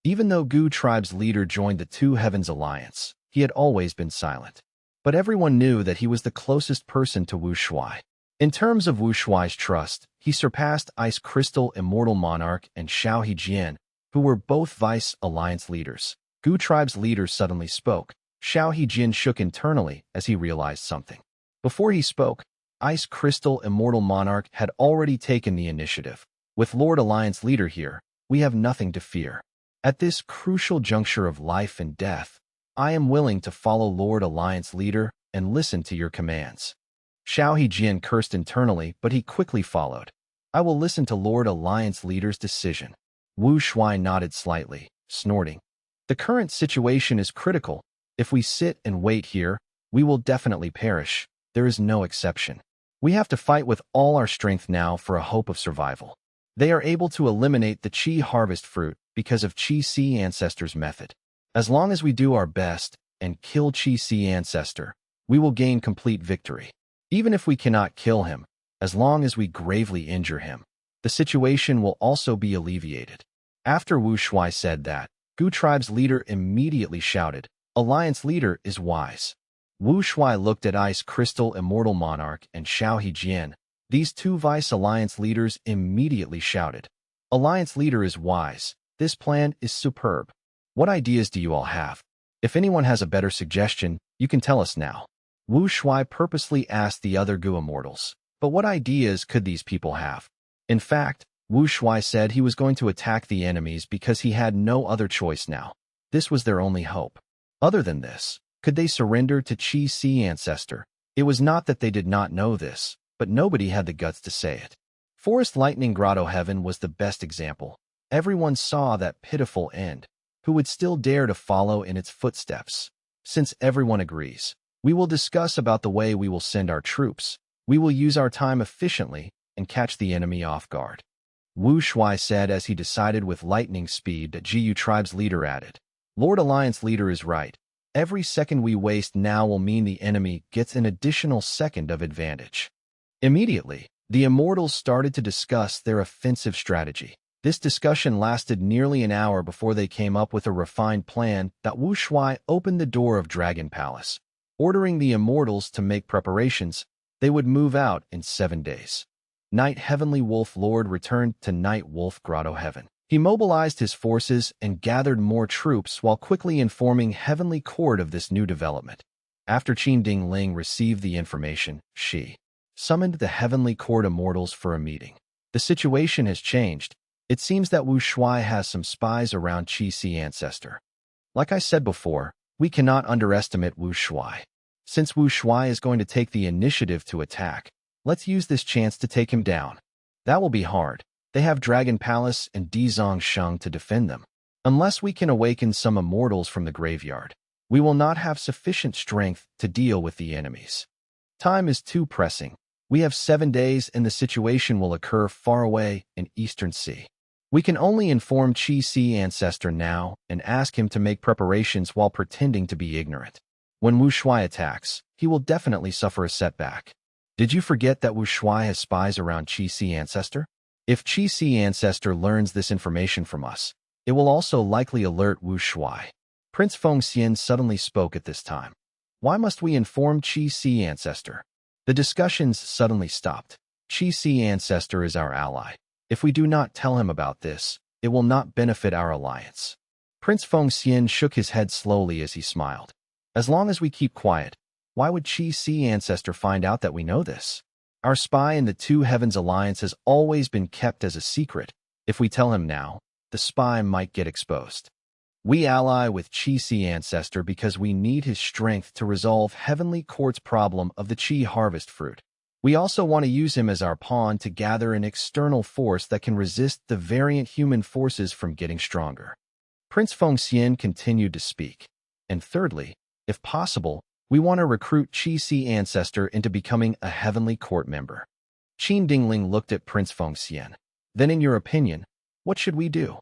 Even though Gu Tribe's leader joined the Two Heavens Alliance, he had always been silent. But everyone knew that he was the closest person to Wu Shuai. In terms of Wu Shuai's trust, he surpassed Ice Crystal Immortal Monarch and Xiao Hejian, who were both Vice Alliance leaders. Gu Tribe's leader suddenly spoke. Xiao Hejian shook internally as he realized something. Before he spoke, Ice Crystal Immortal Monarch had already taken the initiative. With Lord Alliance Leader here, we have nothing to fear. At this crucial juncture of life and death, I am willing to follow Lord Alliance Leader and listen to your commands. Xiao Hejian cursed internally, but he quickly followed. I will listen to Lord Alliance Leader's decision. Wu Shuai nodded slightly, snorting. The current situation is critical. If we sit and wait here, we will definitely perish. There is no exception. We have to fight with all our strength now for a hope of survival. They are able to eliminate the Qi Harvest Fruit because of Qi Si Ancestor's method. As long as we do our best and kill Qi Si Ancestor, we will gain complete victory. Even if we cannot kill him, as long as we gravely injure him, the situation will also be alleviated. After Wu Shuai said that, Gu Tribe's leader immediately shouted, Alliance Leader is wise. Wu Shuai looked at Ice Crystal Immortal Monarch and Xiao Hejian. These two Vice Alliance leaders immediately shouted, Alliance Leader is wise. This plan is superb. What ideas do you all have? If anyone has a better suggestion, you can tell us now. Wu Shuai purposely asked the other Gu Immortals, but what ideas could these people have? In fact, Wu Shuai said he was going to attack the enemies because he had no other choice now. This was their only hope. Other than this, could they surrender to Qi Si Ancestor? It was not that they did not know this, but nobody had the guts to say it. Forest Lightning Grotto Heaven was the best example. Everyone saw that pitiful end. Who would still dare to follow in its footsteps? Since everyone agrees, we will discuss about the way we will send our troops. We will use our time efficiently and catch the enemy off guard. Wu Shuai said as he decided with lightning speed that Gu Tribe's leader added. Lord Alliance Leader is right. Every second we waste now will mean the enemy gets an additional second of advantage. Immediately, the immortals started to discuss their offensive strategy. This discussion lasted nearly an hour before they came up with a refined plan that Wu Shuai opened the door of Dragon Palace, ordering the immortals to make preparations. They would move out in 7 days. Night Heavenly Wolf Lord returned to Night Wolf Grotto Heaven. He mobilized his forces and gathered more troops while quickly informing Heavenly Court of this new development. After Qin Ding Ling received the information, she summoned the Heavenly Court immortals for a meeting. The situation has changed. It seems that Wu Shuai has some spies around Qi Si Ancestor. Like I said before, we cannot underestimate Wu Shuai. Since Wu Shuai is going to take the initiative to attack, let's use this chance to take him down. That will be hard. They have Dragon Palace and Dizong Sheng to defend them. Unless we can awaken some immortals from the graveyard, we will not have sufficient strength to deal with the enemies. Time is too pressing. We have 7 days and the situation will occur far away in Eastern Sea. We can only inform Qi Si Ancestor now and ask him to make preparations while pretending to be ignorant. When Wu Shuai attacks, he will definitely suffer a setback. Did you forget that Wu Shuai has spies around Qi Si Ancestor? If Qi Si Ancestor learns this information from us, it will also likely alert Wu Shuai. Prince Feng Xian suddenly spoke at this time. Why must we inform Qi Si Ancestor? The discussions suddenly stopped. Qi Si Ancestor is our ally. If we do not tell him about this, it will not benefit our alliance. Prince Feng Xian shook his head slowly as he smiled. As long as we keep quiet, why would Qi Si Ancestor find out that we know this? Our spy in the Two Heavens Alliance has always been kept as a secret. If we tell him now, the spy might get exposed. We ally with Qi Si Ancestor because we need his strength to resolve Heavenly Court's problem of the Qi harvest fruit. We also want to use him as our pawn to gather an external force that can resist the variant human forces from getting stronger. Prince Feng Xian continued to speak. And thirdly, if possible, we want to recruit Qi Si Ancestor into becoming a Heavenly Court member. Qin Dingling looked at Prince Feng Xian. Then in your opinion, what should we do?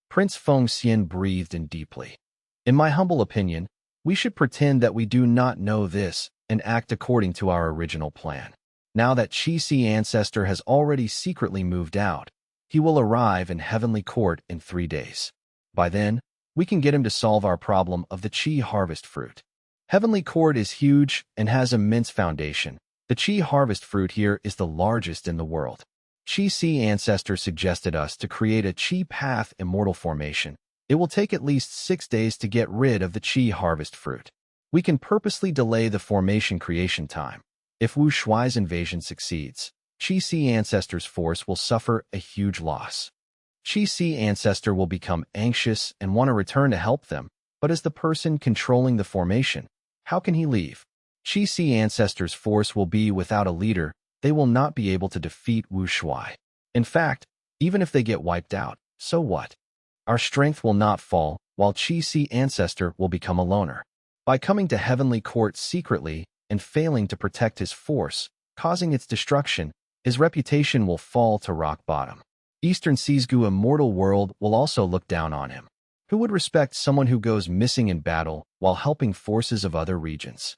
Prince Feng Xian breathed in deeply. In my humble opinion, we should pretend that we do not know this and act according to our original plan. Now that Qi Si Ancestor has already secretly moved out, he will arrive in Heavenly Court in 3 days. By then, we can get him to solve our problem of the Qi harvest fruit. Heavenly Court is huge and has immense foundation. The Qi harvest fruit here is the largest in the world. Qi Si Ancestor suggested us to create a Qi path immortal formation. It will take at least 6 days to get rid of the Qi harvest fruit. We can purposely delay the formation creation time. If Wu Shuai's invasion succeeds, Qi Si Ancestor's force will suffer a huge loss. Qi Si Ancestor will become anxious and want to return to help them, but as the person controlling the formation, how can he leave? Qi Si Ancestor's force will be without a leader. They will not be able to defeat Wu Shuai. In fact, even if they get wiped out, so what? Our strength will not fall, while Qi Si Ancestor will become a loner. By coming to Heavenly Court secretly and failing to protect his force, causing its destruction, his reputation will fall to rock bottom. Eastern Sea's immortal world will also look down on him. Who would respect someone who goes missing in battle while helping forces of other regions?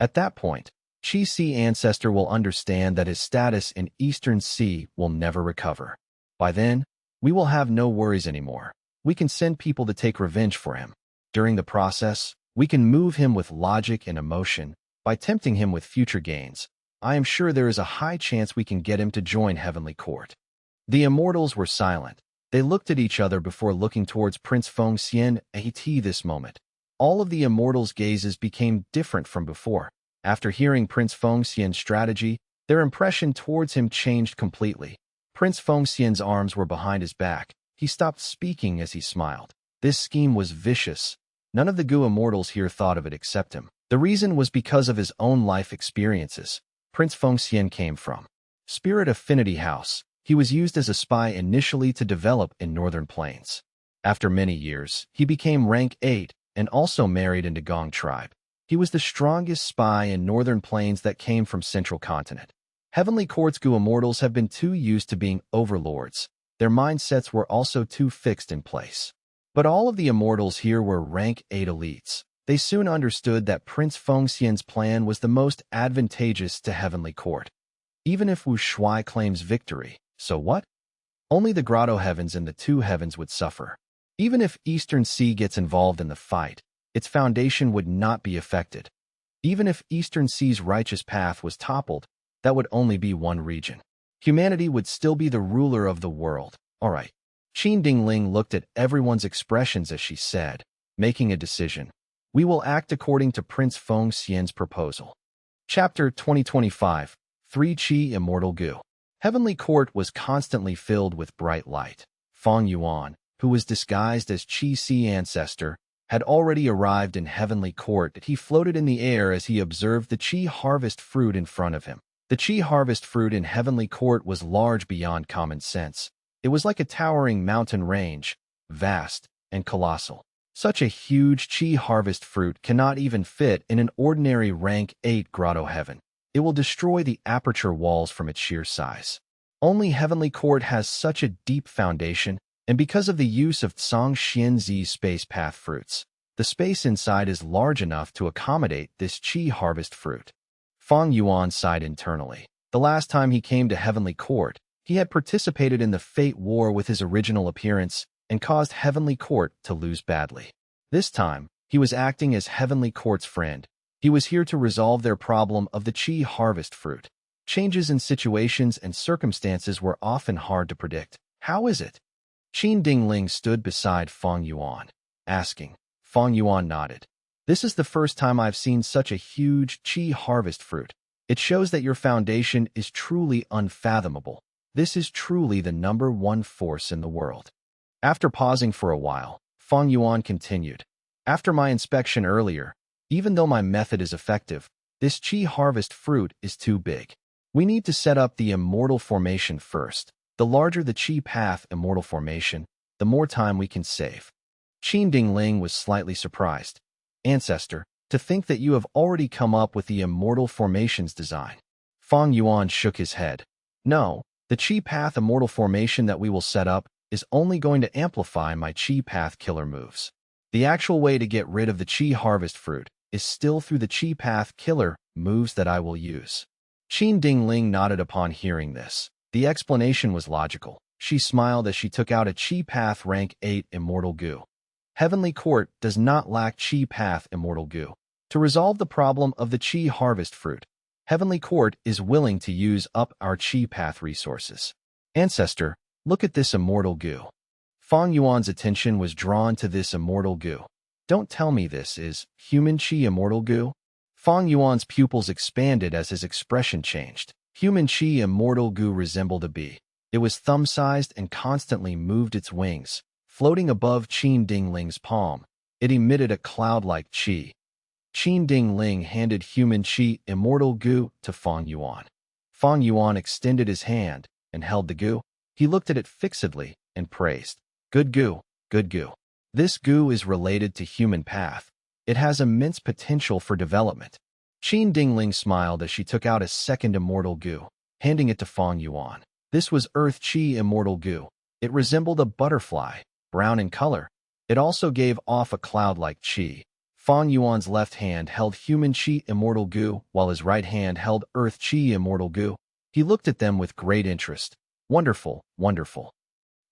At that point, Qi Si Ancestor will understand that his status in Eastern Sea will never recover. By then, we will have no worries anymore. We can send people to take revenge for him. During the process, we can move him with logic and emotion. By tempting him with future gains, I am sure there is a high chance we can get him to join Heavenly Court. The immortals were silent. They looked at each other before looking towards Prince Feng Xian at this moment. All of the immortals' gazes became different from before. After hearing Prince Feng Xian's strategy, their impression towards him changed completely. Prince Feng Xian's arms were behind his back. He stopped speaking as he smiled. This scheme was vicious. None of the immortals here thought of it except him. The reason was because of his own life experiences. Prince Feng Xian came from Spirit Affinity House. He was used as a spy initially to develop in Northern Plains. After many years, he became rank 8 and also married into Gong tribe. He was the strongest spy in Northern Plains that came from Central Continent. Heavenly Court's immortals have been too used to being overlords. Their mindsets were also too fixed in place. But all of the immortals here were rank 8 elites. They soon understood that Prince Feng Xian's plan was the most advantageous to Heavenly Court. Even if Wu Shuai claims victory, so what? Only the Grotto Heavens and the Two Heavens would suffer. Even if Eastern Sea gets involved in the fight, its foundation would not be affected. Even if Eastern Sea's righteous path was toppled, that would only be one region. Humanity would still be the ruler of the world. All right. Qin Dingling looked at everyone's expressions as she said, making a decision. We will act according to Prince Feng Xian's proposal. Chapter 2025, 3 Qi Immortal Gu. Heavenly Court was constantly filled with bright light. Fang Yuan, who was disguised as Qi Si Ancestor, had already arrived in Heavenly Court. He floated in the air as he observed the Qi harvest fruit in front of him. The Qi harvest fruit in Heavenly Court was large beyond common sense. It was like a towering mountain range, vast, and colossal. Such a huge Qi harvest fruit cannot even fit in an ordinary rank 8 grotto heaven. It will destroy the aperture walls from its sheer size. Only Heavenly Court has such a deep foundation, and because of the use of Tsang Xianzi space path fruits, the space inside is large enough to accommodate this Qi harvest fruit. Fang Yuan sighed internally. The last time he came to Heavenly Court, he had participated in the Fate War with his original appearance and caused Heavenly Court to lose badly. This time, he was acting as Heavenly Court's friend. He was here to resolve their problem of the Qi harvest fruit. Changes in situations and circumstances were often hard to predict. How is it? Qin Dingling stood beside Fang Yuan, asking. Fang Yuan nodded. This is the first time I've seen such a huge Qi harvest fruit. It shows that your foundation is truly unfathomable. This is truly the #1 force in the world. After pausing for a while, Fang Yuan continued. After my inspection earlier, even though my method is effective, this Qi harvest fruit is too big. We need to set up the immortal formation first. The larger the Qi path immortal formation, the more time we can save. Qin Dingling was slightly surprised. Ancestor, to think that you have already come up with the immortal formations design. Fang Yuan shook his head. No, the Qi path immortal formation that we will set up is only going to amplify my Qi path killer moves. The actual way to get rid of the Qi harvest fruit is still through the Qi path killer moves that I will use. Qin Dingling nodded upon hearing this. The explanation was logical. She smiled as she took out a Qi path rank 8 immortal goo. Heavenly Court does not lack Qi path immortal goo. To resolve the problem of the Qi harvest fruit, Heavenly Court is willing to use up our Qi path resources. Ancestor, look at this immortal goo. Fang Yuan's attention was drawn to this immortal goo. Don't tell me this is human Qi immortal goo? Fang Yuan's pupils expanded as his expression changed. Human Qi immortal goo resembled a bee. It was thumb-sized and constantly moved its wings. Floating above Qin Dingling's palm, it emitted a cloud-like Qi. Qin Dingling handed human Qi immortal goo to Fang Yuan. Fang Yuan extended his hand and held the goo. He looked at it fixedly and praised. Good goo, good goo. This goo is related to human path. It has immense potential for development. Qin Dingling smiled as she took out a second immortal goo, handing it to Fang Yuan. This was Earth Qi immortal goo. It resembled a butterfly, brown in color. It also gave off a cloud-like Qi. Fang Yuan's left hand held human Qi immortal goo, while his right hand held Earth Qi immortal goo. He looked at them with great interest. Wonderful, wonderful.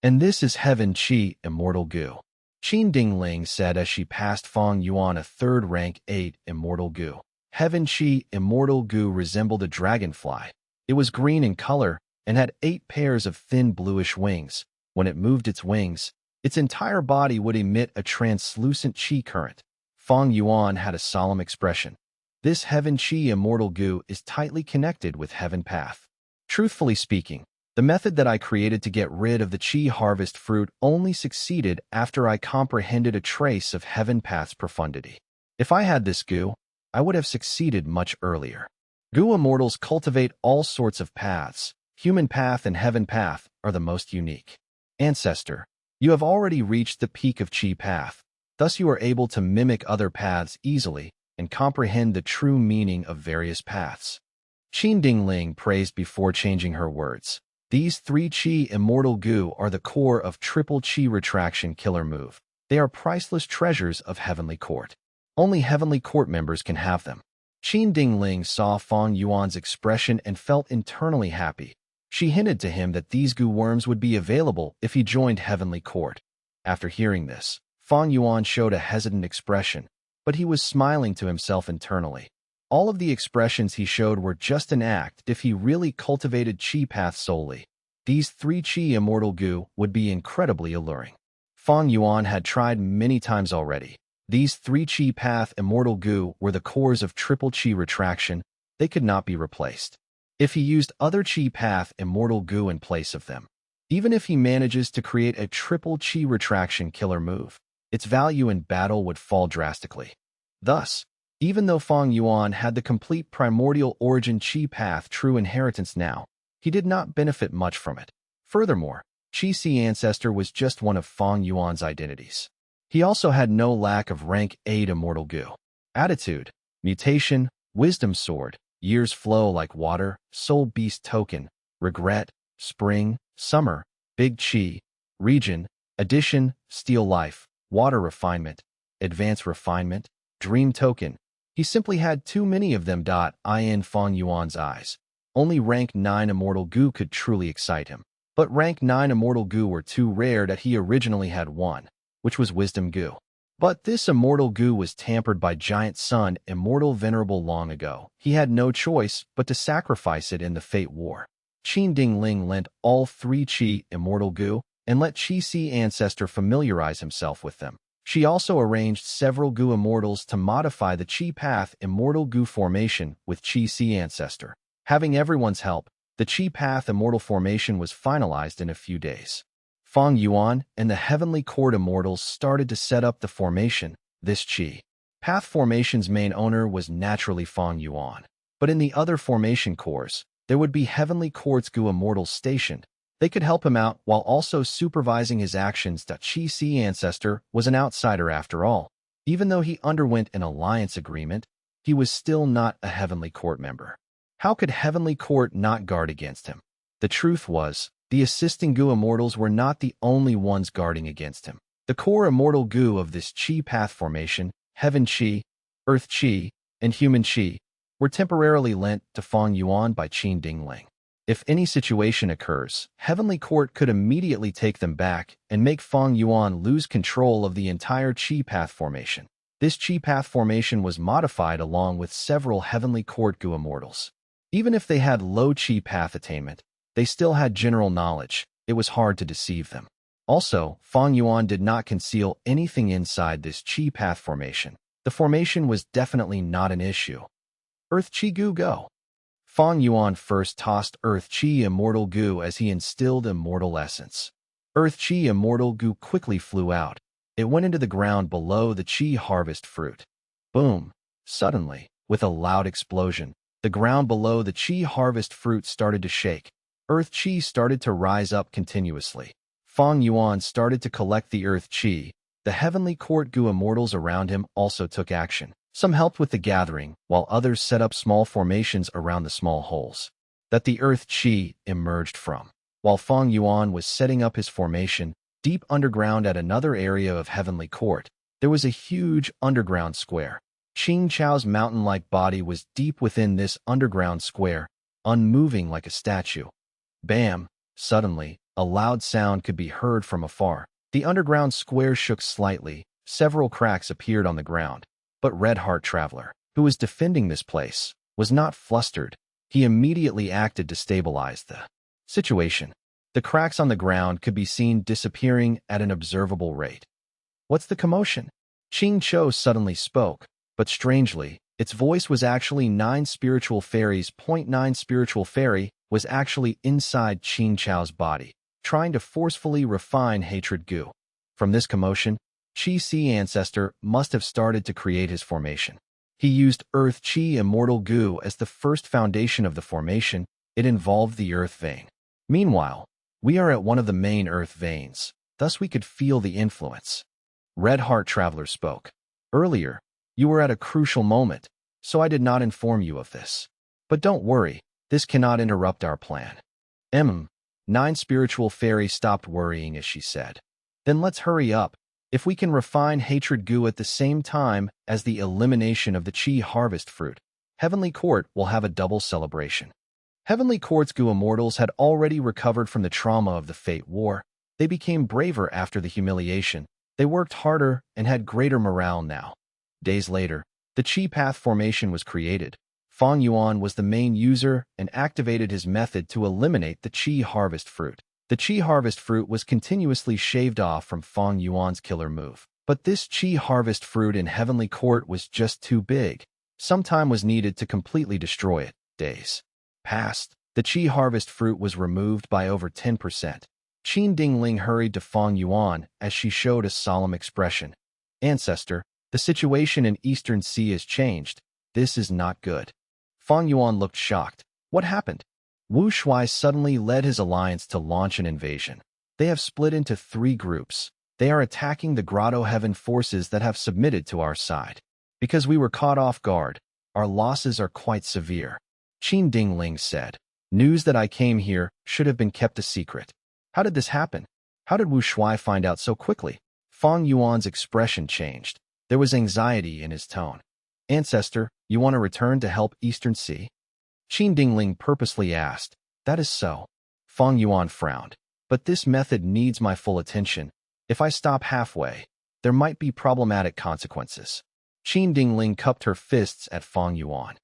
And this is Heaven Qi immortal goo. Qin Dingling said as she passed Fang Yuan a third rank 8 immortal goo. Heaven Qi immortal goo resembled a dragonfly. It was green in color and had 8 pairs of thin bluish wings. When it moved its wings, its entire body would emit a translucent Qi current. Fang Yuan had a solemn expression. This Heaven Qi immortal goo is tightly connected with Heaven Path. Truthfully speaking, the method that I created to get rid of the Qi harvest fruit only succeeded after I comprehended a trace of Heaven Path's profundity. If I had this goo, I would have succeeded much earlier. Goo immortals cultivate all sorts of paths. Human path and Heaven Path are the most unique. Ancestor, you have already reached the peak of Qi path. Thus you are able to mimic other paths easily and comprehend the true meaning of various paths. Qin Dingling praised before changing her words. These 3 Qi immortal goo are the core of triple Qi retraction killer move. They are priceless treasures of Heavenly Court. Only Heavenly Court members can have them. Qin Dingling saw Fang Yuan's expression and felt internally happy. She hinted to him that these goo worms would be available if he joined Heavenly Court. After hearing this, Fang Yuan showed a hesitant expression, but he was smiling to himself internally. All of the expressions he showed were just an act if he really cultivated Qi path solely. These 3 Qi immortal goo would be incredibly alluring. Fang Yuan had tried many times already. These 3 Qi path immortal goo were the cores of triple Qi retraction. They could not be replaced. If he used other Qi path immortal goo in place of them, even if he manages to create a triple Qi retraction killer move, its value in battle would fall drastically. Thus, even though Fang Yuan had the complete primordial origin Qi path true inheritance now, he did not benefit much from it. Furthermore, Qi Si Ancestor was just one of Fang Yuan's identities. He also had no lack of rank 8 immortal goo. Attitude, mutation, wisdom sword, years flow like water, soul beast token, regret, spring, summer, big chi, region, addition, steel life, water refinement, advanced refinement, dream token. He simply had too many of them. In Fang Yuan's eyes, only rank 9 immortal goo could truly excite him. But rank 9 immortal goo were too rare that he originally had one, which was wisdom goo. But this immortal goo was tampered by Giant Sun Immortal Venerable long ago. He had no choice but to sacrifice it in the Fate War. Qin Dingling lent all 3 Qi immortal goo and let Qi Si Ancestor familiarize himself with them. She also arranged several goo immortals to modify the Qi Path Immortal Goo formation with Qi Si Ancestor. Having everyone's help, the Qi Path Immortal formation was finalized in a few days. Fang Yuan and the Heavenly Court Immortals started to set up the formation. This Qi Path formation's main owner was naturally Fang Yuan. But in the other formation cores, there would be Heavenly Court's Goo Immortals stationed. They could help him out while also supervising his actions. Qi Si Ancestor was an outsider after all. Even though he underwent an alliance agreement, he was still not a Heavenly Court member. How could Heavenly Court not guard against him? The truth was, the assisting Goo Immortals were not the only ones guarding against him. The core immortal Goo of this Qi Path formation, Heaven Qi, Earth Qi, and Human Qi, were temporarily lent to Fang Yuan by Qin Dingling. If any situation occurs, Heavenly Court could immediately take them back and make Fang Yuan lose control of the entire Qi Path formation. This Qi Path formation was modified along with several Heavenly Court Goo Immortals. Even if they had low Qi Path attainment, they still had general knowledge. It was hard to deceive them. Also, Fang Yuan did not conceal anything inside this Qi Path formation. The formation was definitely not an issue. Earth Qi Goo Go. Fang Yuan first tossed Earth Qi Immortal Goo as he instilled Immortal Essence. Earth Qi Immortal Goo quickly flew out. It went into the ground below the Qi Harvest Fruit. Boom! Suddenly, with a loud explosion, the ground below the Qi Harvest Fruit started to shake. Earth Qi started to rise up continuously. Fang Yuan started to collect the Earth Qi. The Heavenly Court Goo Immortals around him also took action. Some helped with the gathering, while others set up small formations around the small holes that the Earth Qi emerged from. While Fang Yuan was setting up his formation, deep underground at another area of Heavenly Court, there was a huge underground square. Qing Chao's mountain-like body was deep within this underground square, unmoving like a statue. Bam! Suddenly, a loud sound could be heard from afar. The underground square shook slightly. Several cracks appeared on the ground. But Red Heart Traveler, who was defending this place, was not flustered. He immediately acted to stabilize the situation. The cracks on the ground could be seen disappearing at an observable rate. What's the commotion? Qing Cho suddenly spoke, but strangely, its voice was actually 9 spiritual fairies. 9 spiritual fairy was actually inside Qing Chao's body, trying to forcefully refine hatred goo. From this commotion, Qi Si Ancestor must have started to create his formation. He used Earth Qi Immortal Goo as the first foundation of the formation. It involved the Earth Vein. Meanwhile, we are at one of the main Earth Veins, thus we could feel the influence. Red Heart Traveler spoke. Earlier, you were at a crucial moment, so I did not inform you of this. But don't worry, this cannot interrupt our plan. 9 spiritual fairy stopped worrying as she said. Then let's hurry up. If we can refine hatred goo at the same time as the elimination of the Qi Harvest Fruit, Heavenly Court will have a double celebration. Heavenly Court's Goo Immortals had already recovered from the trauma of the Fate War. They became braver after the humiliation. They worked harder and had greater morale now. Days later, the Qi Path formation was created. Fang Yuan was the main user and activated his method to eliminate the Qi Harvest Fruit. The Qi Harvest Fruit was continuously shaved off from Fang Yuan's killer move. But this Qi Harvest Fruit in Heavenly Court was just too big. Some time was needed to completely destroy it. Days passed. The Qi Harvest Fruit was removed by over 10%. Qin Dingling hurried to Fang Yuan as she showed a solemn expression. Ancestor, the situation in Eastern Sea has changed. This is not good. Fang Yuan looked shocked. What happened? Wu Shuai suddenly led his alliance to launch an invasion. They have split into 3 groups. They are attacking the grotto heaven forces that have submitted to our side. Because we were caught off guard, our losses are quite severe. Qin Dingling said. News that I came here should have been kept a secret. How did this happen? How did Wu Shuai find out so quickly? Fang Yuan's expression changed. There was anxiety in his tone. Ancestor, you want to return to help Eastern Sea? Qin Dingling purposely asked. That is so. Fang Yuan frowned. But this method needs my full attention. If I stop halfway, there might be problematic consequences. Qin Dingling cupped her fists at Fang Yuan.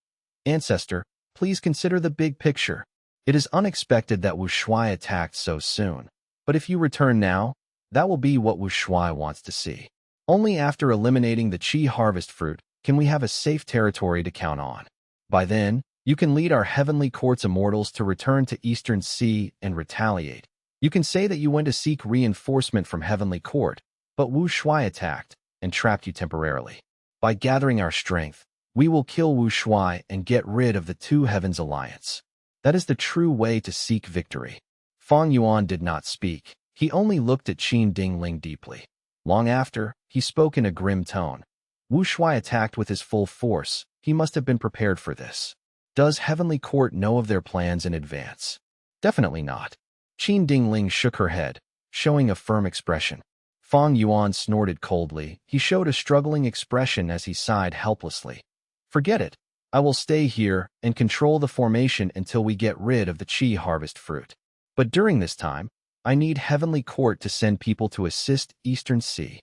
Ancestor, please consider the big picture. It is unexpected that Wu Shuai attacked so soon. But if you return now, that will be what Wu Shuai wants to see. Only after eliminating the Qi harvest fruit can we have a safe territory to count on. By then, you can lead our heavenly court's immortals to return to Eastern Sea and retaliate. You can say that you went to seek reinforcement from heavenly court, but Wu Shuai attacked and trapped you temporarily. By gathering our strength, we will kill Wu Shuai and get rid of the Two Heavens Alliance. That is the true way to seek victory. Fang Yuan did not speak. He only looked at Qin Dingling deeply. Long after, he spoke in a grim tone. Wu Shuai attacked with his full force. He must have been prepared for this. Does Heavenly Court know of their plans in advance? Definitely not. Qin Dingling shook her head, showing a firm expression. Fang Yuan snorted coldly. He showed a struggling expression as he sighed helplessly. Forget it. I will stay here and control the formation until we get rid of the Qi harvest fruit. But during this time, I need Heavenly Court to send people to assist Eastern Sea.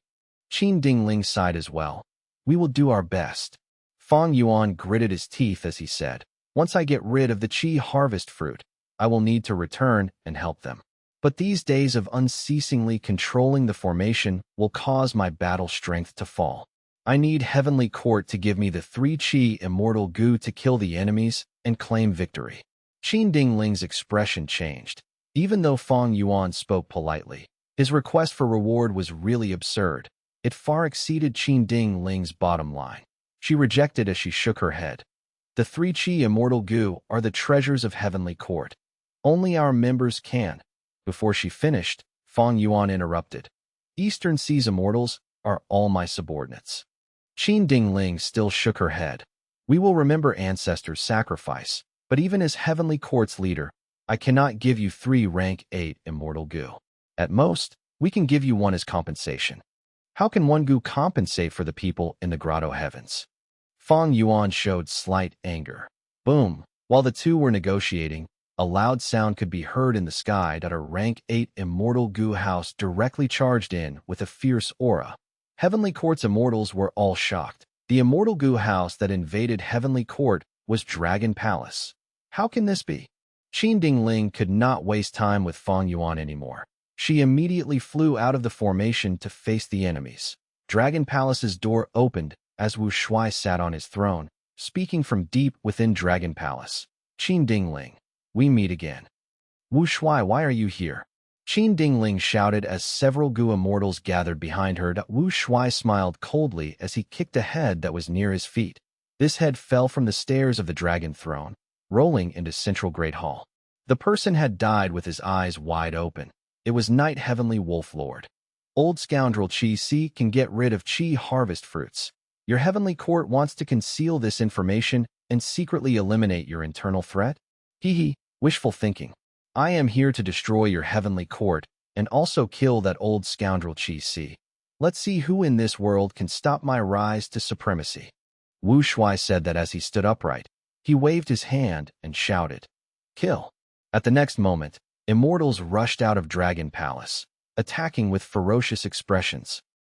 Qin Dingling sighed as well. We will do our best. Fang Yuan gritted his teeth as he said, once I get rid of the Qi harvest fruit, I will need to return and help them. But these days of unceasingly controlling the formation will cause my battle strength to fall. I need Heavenly Court to give me the 3 Qi immortal goo to kill the enemies and claim victory. Qin Dingling's expression changed. Even though Fang Yuan spoke politely, his request for reward was really absurd. It far exceeded Qin Dingling's bottom line. She rejected as she shook her head. The 3 Qi immortal goo are the treasures of Heavenly Court. Only our members can. Before she finished, Fang Yuan interrupted. Eastern Sea's immortals are all my subordinates. Qin Dingling still shook her head. We will remember ancestors' sacrifice, but even as Heavenly Court's leader, I cannot give you 3 rank 8 immortal goo. At most, we can give you 1 as compensation. How can 1 goo compensate for the people in the grotto heavens? Fang Yuan showed slight anger. Boom! While the two were negotiating, a loud sound could be heard in the sky that a rank 8 immortal goo house directly charged in with a fierce aura. Heavenly Court's immortals were all shocked. The immortal goo house that invaded Heavenly Court was Dragon Palace. How can this be? Qin Dingling could not waste time with Fang Yuan anymore. She immediately flew out of the formation to face the enemies. Dragon Palace's door opened as Wu Shuai sat on his throne, speaking from deep within Dragon Palace. Qin Dingling, we meet again. Wu Shuai, why are you here? Qin Dingling shouted as several goo immortals gathered behind her. Wu Shuai smiled coldly as he kicked a head that was near his feet. This head fell from the stairs of the dragon throne, rolling into Central Great Hall. The person had died with his eyes wide open. It was Night Heavenly Wolf Lord. Old scoundrel Qi Si can get rid of Qi harvest fruits. Your Heavenly Court wants to conceal this information and secretly eliminate your internal threat? Hee, wishful thinking. I am here to destroy your Heavenly Court and also kill that old scoundrel Qi Si. Let's see who in this world can stop my rise to supremacy. Wu Shuai said that as he stood upright. He waved his hand and shouted, Kill. At the next moment, immortals rushed out of Dragon Palace, attacking with ferocious expressions.